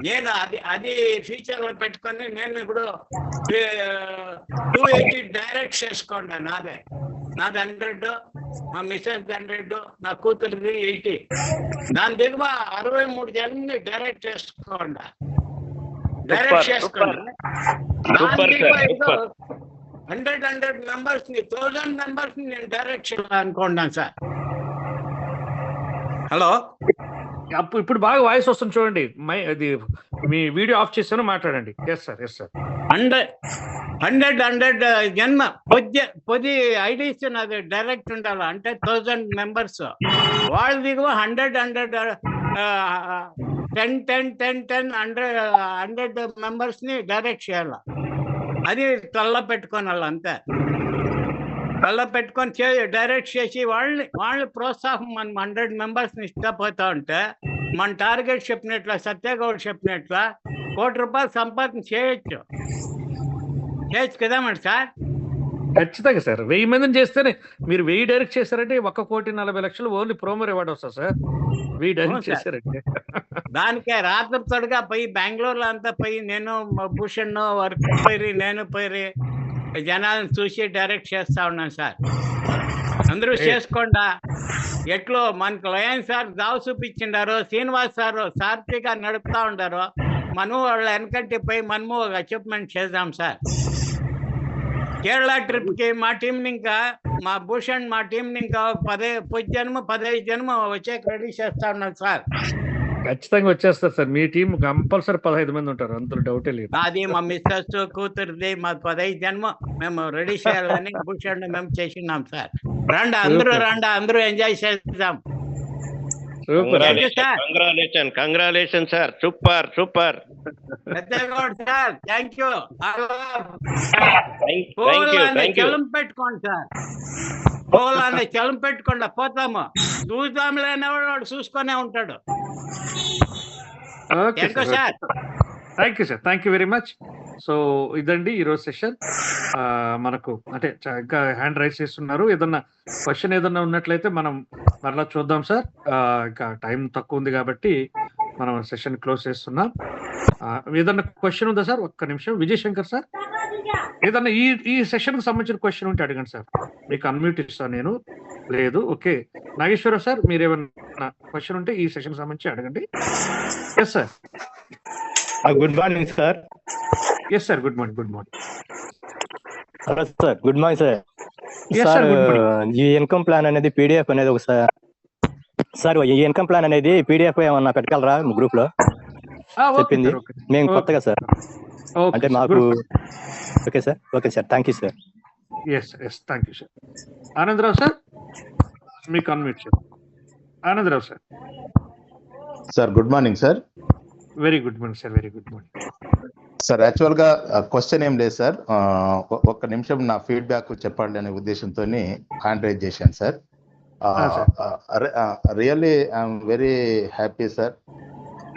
నేను అది ఫ్యూచర్ లో పెట్టుకొని నేను ఇప్పుడు 280 డైరెక్ట్ చేసుకోండి. నాది 100, మా మిస్సెస్ 100, నా కూతురిది 80. దాని దిగువ 63 జనాన్ని డైరెక్ట్ చేసుకోండి. డైరెక్ట్ చేసుకోండి. 100 మెంబర్స్ ని, 1000 మెంబర్స్ ని నేను డైరెక్ట్ చేయాలనుకుంటున్నాను సార్. హలో, ఇప్పుడు బాగా వాయిస్ వస్తుంది చూడండి. అది మీ వీడియో ఆఫ్ చేశాను, మాట్లాడండి. Yes sir. 100 జన్మ పొద్దు ఐడీస్ నాది డైరెక్ట్ ఉండాలి. అంటే 1000 మెంబర్స్ వాళ్ళ దిగువ 100 10 100 మెంబర్స్ ని డైరెక్ట్ చేయాలి. అది తల్ల పెట్టుకోనాలి. అంతే, తల్ల పెట్టుకొని డైరెక్ట్ చేసి వాళ్ళని ప్రోత్సాహం మనం 100 మెంబర్స్ ని ఇష్టపోతా ఉంటే మన టార్గెట్ చెప్పినట్ల సత్యగౌడ్ చెప్పినట్ల ₹1,00,00,000 సంపాదన చేయొచ్చు కదా మరి సార్. ఖచ్చితంగా సార్. 1000 మందిని చేస్తేనే మీరు 1000 డైరెక్ట్ చేశారంటే 1,40,00,000 ఓన్లీ ప్రోమో రివార్డ్ వస్తుంది సార్. 1000 డైరెక్ట్ చేశారంటే దానికే రాత్రి తొడగా పోయి బెంగళూరులో అంతా పోయి నేను భూషణ్ వర్క్ పోయి జనాలను చూసి డైరెక్ట్ చేస్తా ఉన్నాను సార్. అందరూ చేసుకోండా. ఎట్లో మనకు లయన్ సార్ దావ చూపించిండారు, శ్రీనివాస్ సార్ సార్థిగా నడుపుతా ఉండారు. మనము వాళ్ళ వెనకంటే పోయి మనము ఒక అచీవ్మెంట్ చేద్దాం సార్. కేరళ ట్రిప్ కి మా టీం ఇంకా మా భూషణ్ మా టీం ఇంకా 15 జన్మ వచ్చే రెడీ చేస్తా ఉన్నాం సార్. ఖచ్చితంగా వచ్చేస్తారు సార్. మీ టీం కంపల్సరీ 15 మంది ఉంటారు, అందులో డౌటే లేదు. అది మా మిస్సెస్ కూతురుది మాకు 15 జన్మ మేము రెడీ చేయాలని భూషణ్ మేము చేసినాం సార్. అందరూ ఎంజాయ్ చేద్దాం. Congratulation sir. Super sir thank you. Chalam పెట్టుకోండి సార్, పోలాన్ని చలం పెట్టుకోండి. పోతాము చూద్దాంలే అనేవాడు చూసుకొనే ఉంటాడు. Sir thank you sir, thank you very much. So ఇదండి ఈరోజు సెషన్. మనకు అంటే ఇంకా హ్యాండ్ రైజ్ చేస్తున్నారు. ఏదన్నా క్వశ్చన్ ఏదన్నా ఉన్నట్లయితే మనం మరలా చూద్దాం సార్. ఇంకా టైం తక్కువ ఉంది కాబట్టి మనం సెషన్ క్లోజ్ చేస్తున్నాం. ఏదన్నా క్వశ్చన్ ఉందా సార్? ఒక్క నిమిషం. విజయ్ శంకర్ సార్, ఏదన్నా ఈ సెషన్ కి సంబంధించిన క్వశ్చన్ ఉంటే అడగండి సార్, మీకు అన్మ్యూట్ ఇస్తాను నేను. లేదు, ఓకే. నాగేశ్వరరావు సార్, మీరు ఏమన్నా క్వశ్చన్ ఉంటే ఈ సెషన్ సంబంధించి అడగండి. Yes sir. Good morning sir. Yes sir, good morning. Hello sir, good morning sir. Yes, sir sir, good morning. ఈ ఇన్కమ్ ప్లాన్ అనేది పీడిఎఫ్ అనేది సార్ ఈ ఇన్కమ్ ప్లాన్ అనేది పీడిఎఫ్ ఏమన్నా పెట్టగలరా గ్రూప్ లో? చెప్పింది మేము కొత్తగా సార్, అంటే మాకు. Okay sir, thank you sir. Yes thank you sir. Anandarao sir, మీకు unmute sir. Anandarao sir. Sir good morning sir. Very good morning sir, very good morning sir. Actual గా క్వశ్చన్ ఏం లేదు సార్, ఒక్క నిమిషం నా ఫీడ్బ్యాక్ చెప్పండి అనే ఉద్దేశంతో హ్యాండ్ రైజ్ చేశాను sir. Really I'm very happy sir.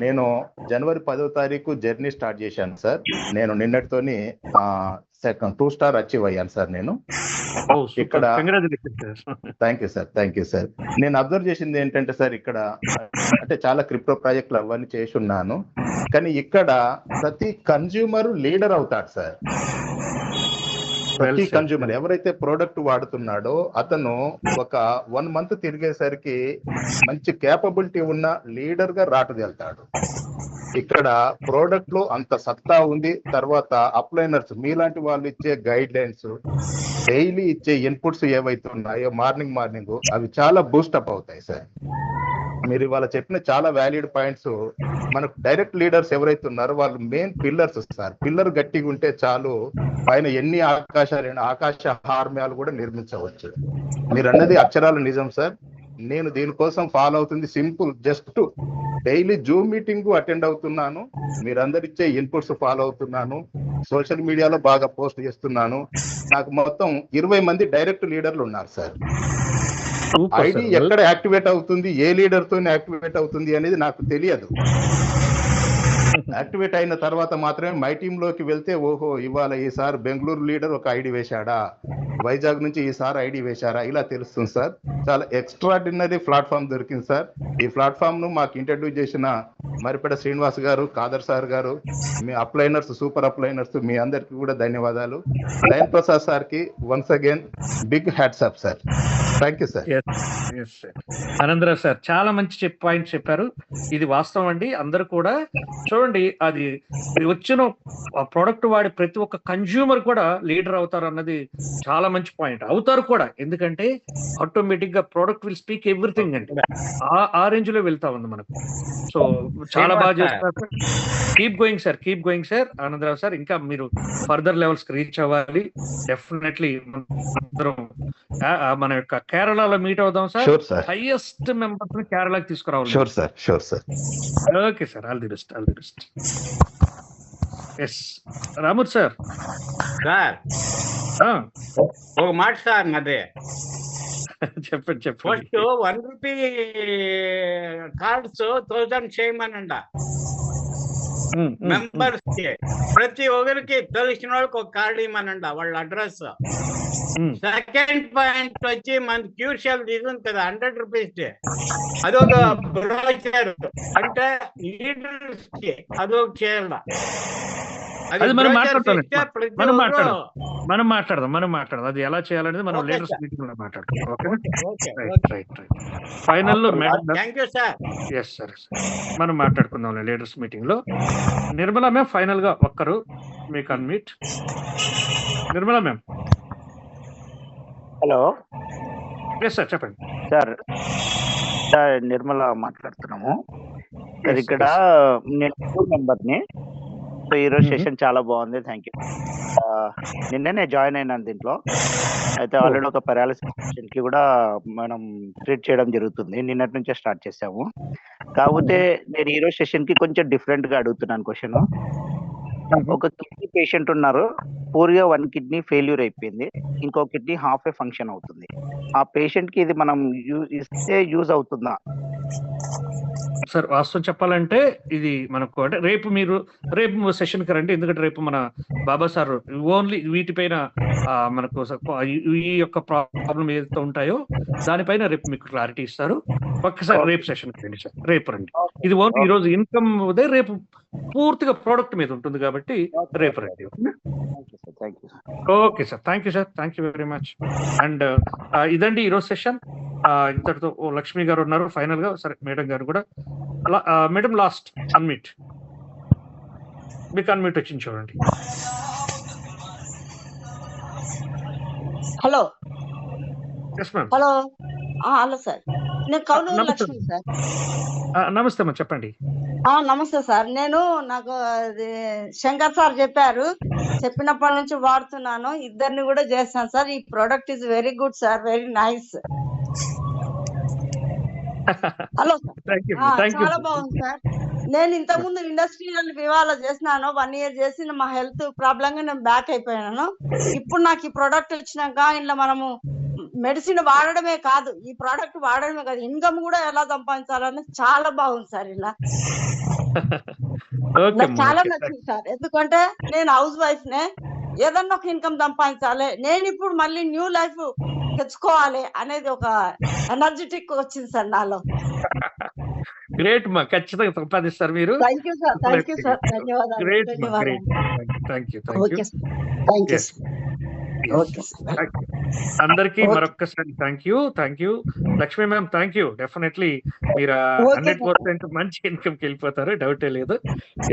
నేను జనవరి 10వ తారీఖు జర్నీ స్టార్ట్ చేశాను సార్. నేను నిన్నటితోని 2 స్టార్ అచీవ్ అయ్యాను సార్. నేను ఇక్కడ థ్యాంక్ యూ సార్. నేను అబ్జర్వ్ చేసింది ఏంటంటే సార్, ఇక్కడ అంటే చాలా క్రిప్టో ప్రాజెక్టులు అవన్నీ చేసి ఉన్నాను, కానీ ఇక్కడ ప్రతి కన్జ్యూమర్ లీడర్ అవుతాడు సార్. ప్రతి కన్జ్యూమర్ ఎవరైతే ప్రోడక్ట్ వాడుతున్నాడో అతను ఒక 1 మంత్ తిరిగేసరికి మంచి కేపబిలిటీ ఉన్న లీడర్ గా రాటుదెళ్తాడు. ఇక్కడ ప్రోడక్ట్ లో అంత సత్తా ఉంది. తర్వాత అప్లైనర్స్ మీలాంటి వాళ్ళు ఇచ్చే గైడ్ లైన్స్, డైలీ ఇచ్చే ఇన్పుట్స్ ఏవైతే ఉన్నాయో మార్నింగ్ అవి చాలా బూస్టప్ అవుతాయి సార్. మీరు ఇవాళ చెప్పిన చాలా వ్యాలిడ్ పాయింట్స్. మనకు డైరెక్ట్ లీడర్స్ ఎవరైతే ఉన్నారో వాళ్ళు మెయిన్ పిల్లర్స్ సార్. పిల్లర్ గట్టిగా ఉంటే చాలు, పైన ఎన్ని ఆకాశ హార్మ్యాలు కూడా నిర్మించవచ్చు. మీరు అన్నది అక్షరాలు నిజం సార్. నేను దీనికోసం ఫాలో అవుతుంది simple, just daily Zoom meeting attend అవుతున్నాను, మీరందరు ఇచ్చే ఇన్పుట్స్ ఫాలో అవుతున్నాను, సోషల్ మీడియాలో బాగా పోస్ట్ చేస్తున్నాను. నాకు మొత్తం 20 మంది డైరెక్ట్ లీడర్లు ఉన్నారు సార్. ఐడి ఎక్కడ యాక్టివేట్ అవుతుంది, ఏ లీడర్ తో యాక్టివేట్ అవుతుంది అనేది నాకు తెలియదు. యాక్టివేట్ అయిన తర్వాత మాత్రమే మై టీమ్ లోకి వెళ్తే, ఓహో ఇవాళ ఈసారి బెంగళూరు లీడర్ ఒక ఐడి వేశాడా, వైజాగ్ నుంచి ఈసారి ఐడి వేశారా, ఇలా తెలుస్తుంది సార్. చాలా ఎక్స్ట్రాడినరీ ప్లాట్ఫామ్ దొరికింది సార్. ఈ ప్లాట్ఫామ్ ను మాకు ఇంట్రడ్యూస్ చేసిన మరిపెడ శ్రీనివాస్ గారు, కాదర్ సార్ గారు, మీ అప్లైనర్స్, సూపర్ అప్లైనర్స్, మీ అందరికి కూడా ధన్యవాదాలు. లయన్ ప్రసాద్ సార్ కి once again big hats off sir. Thank you sir. Anandarao sir, చాలా మంచి పాయింట్ చెప్పారు. ఇది వాస్తవం అండి. అందరూ కూడా చూడండి, అది వచ్చిన ప్రోడక్ట్ వాడి ప్రతి ఒక్క కన్జ్యూమర్ కూడా లీడర్ అవుతారు అన్నది చాలా మంచి పాయింట్. అవుతారు కూడా, ఎందుకంటే ఆటోమేటిక్ గా ప్రోడక్ట్ విల్ స్పీక్ ఎవ్రీథింగ్ అంటే ఆ రేంజ్ లో వెళ్తా ఉంది మనకు. సో చాలా బాగా చేస్తారు. Keep going sir Anandarao sir. ఇంకా మీరు ఫర్దర్ లెవెల్స్ కి రీచ్ అవ్వాలి. డెఫినెట్లీ మన యొక్క కేరళలో మీట్ అవుదాం సార్. హైయెస్ట్ మెంబర్స్ ని కేరళకి తీసుకురావాలి. Sure sir. Okay sir, all the best. Yes రామూర్ సార్. ఒక మాట సార్, నాదే చెప్పండి చెప్పండి. ఫస్ట్ 1 రూపీ కార్డ్స్ 1000 చేయమనంట మెంబర్స్ కి. ప్రతి ఒక్కరికి తెలిసిన వాళ్ళకి ఒక కార్డు ఇవ్వమనంట వాళ్ళ అడ్రస్. సెకండ్ పాయింట్ వచ్చి మన క్యూషియల్ తీసుంది కదా 100 రూపీస్, అదొక బ్రోచర్, అంటే లీడర్స్ కి అదొక చేయాల. అది మనం మాట్లాడదాం అది ఎలా చేయాలనేది మనం లీడర్స్ మీటింగ్ లో మాట్లాడతాం. ఫైనల్ లో ఎస్ సార్ మనం మాట్లాడుకుందాం లీడర్స్ మీటింగ్ లో. నిర్మలా మ్యామ్ ఫైనల్ గా ఒక్కరు మీకు unmute. Nirmala ma'am. Hello. Yes sir చెప్పండి సార్. నిర్మల మాట్లాడుతున్నాము సార్. ఇక్కడ నేను మెంబర్ని. సో ఈరోజు సెషన్ చాలా బాగుంది, థ్యాంక్ యూ. నిన్ననే జాయిన్ అయినాను దీంట్లో. అయితే ఆల్రెడీ ఒక పారాలిసిస్ కి కూడా మనం ట్రీట్ చేయడం జరుగుతుంది, నిన్నటి నుంచే స్టార్ట్ చేసాము. కాకపోతే నేను ఈరోజు సెషన్ కి కొంచెం డిఫరెంట్ గా అడుగుతున్నాను క్వశ్చన్. ఒక కిడ్నీ పేషెంట్ ఉన్నారు, పూర్గా 1 కిడ్నీ ఫెయిల్యూర్ అయిపోయింది, ఇంకో కిడ్నీ హాఫ్ ఏ ఫంక్షన్ అవుతుంది. ఆ పేషెంట్ కి ఇది మనం ఇస్తే యూజ్ అవుతుందా? సార్ వాస్తవం చెప్పాలంటే ఇది మనకు అంటే రేపు సెషన్ కి రండి, ఎందుకంటే రేపు మన బాబా సార్ ఓన్లీ వీటిపైన మనకు ఈ యొక్క ప్రాబ్లం ఏదైతే ఉంటాయో దానిపైన రేపు మీకు క్లారిటీ ఇస్తారు. ఒక్కసారి రేపు సెషన్ కి రండి సార్, రేపు రండి. ఇది ఓన్లీ ఈ రోజు ఇన్కమ్ రేపు పూర్తిగా ప్రోడక్ట్ మీద ఉంటుంది కాబట్టి రేపు రండి. Okay sir, thank you very much. And ఇదండి ఈరోజు సెషన్. ఇంతటితో లక్ష్మి గారు ఉన్నారు ఫైనల్ గా. సరే మేడం గారు కూడా. మేడం లాస్ట్ అన్మ్యూట్, మీకు అన్మ్యూట్ వచ్చింది చూడండి. Hello. Yes ma'am. Hello sir, నేను కౌలూరు లక్ష్మి సార్. నమస్తే అమ్మా, చెప్పండి. నమస్తే సార్. నాకు శంకర్ సార్ చెప్పినప్పటి నుంచి వాడుతున్నాను, ఇద్దరిని కూడా చేస్తాను సార్. ఈ product is very good sir, very nice. Hello sir, చాలా బాగుంది సార్. నేను ఇంతకు ముందు ఇండస్ట్రియల్ వివాలో చేసినాను, 1 year చేసి మా హెల్త్ ప్రాబ్లం గా నేను బ్యాక్ అయిపోయాను. ఇప్పుడు నాకు ఈ ప్రోడక్ట్ వచ్చినాక ఇలా మనము మెడిసిన్ వాడడమే కాదు, ఈ ప్రోడక్ట్ వాడడమే కాదు, ఇన్కమ్ కూడా ఎలా సంపాదించాలని చాలా బాగుంది సార్. ఇలా చాలా నచ్చింది సార్, ఎందుకంటే నేను హౌస్ వైఫ్ నే, ఏదన్నా ఒక ఇన్కమ్ సంపాదించాలి, నేను ఇప్పుడు మళ్ళీ న్యూ లైఫ్ తెచ్చుకోవాలి అనేది ఒక ఎనర్జెటిక్ వచ్చింది సార్ నాలో. గ్రేట్ మా, ఖచ్చితంగా సంపాదిస్తారు మీరు. థ్యాంక్ యూ సార్, ధన్యవాదాలు. అందరికి మరొక్కసారి thank you. Lakshmi ma'am thank you. Definitely మీరు 100% మంచి ఇన్కమ్ కి వెళ్ళిపోతారు, డౌటే లేదు.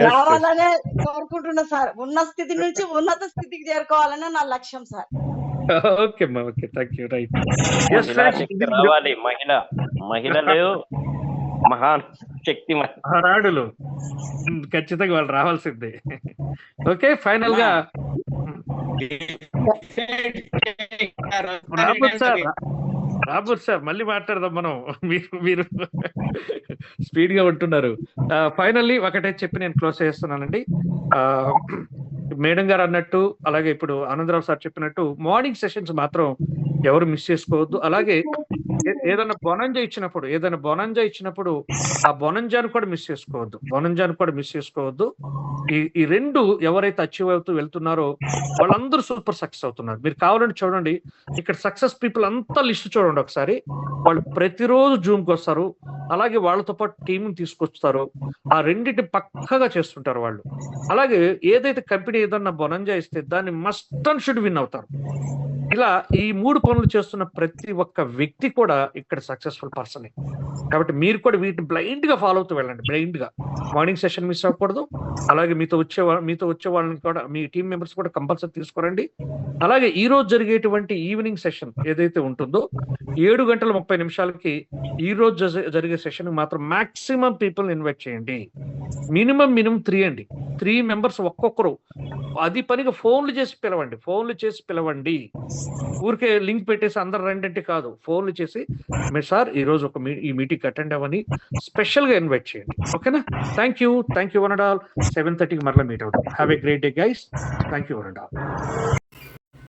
రావాలనే కోరుకుంటున్నా సార్, ఉన్న స్థితి నుంచి ఉన్నత స్థితికి చేరుకోవాలనే నా లక్ష్యం సార్. ఓకే అమ్మా, ఓకే, థ్యాంక్ యూ. రైట్, రావాలి మహిళలు మహాన్ శక్తి మహారాడులు, ఖచ్చితంగా వాళ్ళు రావాల్సిందే. ఓకే, ఫైనల్ గా రాబోత్ సార్ మళ్ళీ మాట్లాడదాం మనం. మీరు స్పీడ్ గా ఉంటున్నారు. ఫైనల్లీ ఒకటే చెప్పి నేను క్లోజ్ చేస్తున్నానండి. మేడం గారు అన్నట్టు, అలాగే ఇప్పుడు ఆనందరావు సార్ చెప్పినట్టు మార్నింగ్ సెషన్స్ మాత్రం ఎవరు మిస్ చేసుకోవద్దు. అలాగే ఏదైనా బొనంజా ఇచ్చినప్పుడు ఆ బొనంజాను కూడా మిస్ చేసుకోవద్దు. ఈ రెండు ఎవరైతే అచీవ్ అవుతూ వెళ్తున్నారో వాళ్ళందరూ సూపర్ సక్సెస్ అవుతున్నారు. మీరు కావాలంటే చూడండి, ఇక్కడ సక్సెస్ పీపుల్ అంతా లిస్ట్ చూడండి ఒకసారి. వాళ్ళు ప్రతిరోజు జూమ్కి వస్తారు, అలాగే వాళ్ళతో పాటు టీమ్ తీసుకొస్తారు. ఆ రెండింటి పక్కగా చేస్తుంటారు వాళ్ళు. అలాగే ఏదైతే కంపెనీ ఏదన్నా బొనంజా ఇస్తే దాన్ని మస్ట్ అండ్ షుడ్ విన్ అవుతారు. ఇలా ఈ 3 పనులు చేస్తున్న ప్రతి ఒక్క వ్యక్తి కూడా ఇక్కడ సక్సెస్ఫుల్ పర్సనే. కాబట్టి మీరు కూడా వీటిని బ్లైండ్ గా ఫాలో అవుతూ వెళ్ళండి. బ్లైండ్ గా మార్నింగ్ సెషన్ మిస్ అవ్వకూడదు. అలాగే మీతో వచ్చే వాళ్ళని కూడా, మీ టీం మెంబర్స్ కూడా కంపల్సరీ తీసుకురండి. అలాగే ఈ రోజు జరిగేటువంటి ఈవినింగ్ సెషన్ ఏదైతే ఉంటుందో 7:30 ఈ రోజు జరిగే సెషన్ మాత్రం మాక్సిమం పీపుల్ ఇన్వైట్ చేయండి. మినిమం 3 మెంబర్స్ ఒక్కొక్కరు. అది పనిగా ఫోన్లు చేసి పిలవండి. ఊరికే లింక్ పెట్టేసి అందరు రండి కాదు, ఫోన్లు చేసి మీరు సార్ ఈ రోజు ఈ మీటింగ్ అటెండ్ అవ్వని స్పెషల్ గా ఇన్వైట్ చేయండి. ఓకేనా? Thank you one and all. 7:30 మరలా మీట్ అవుతాం. Have a great day guys. Thank you one and all.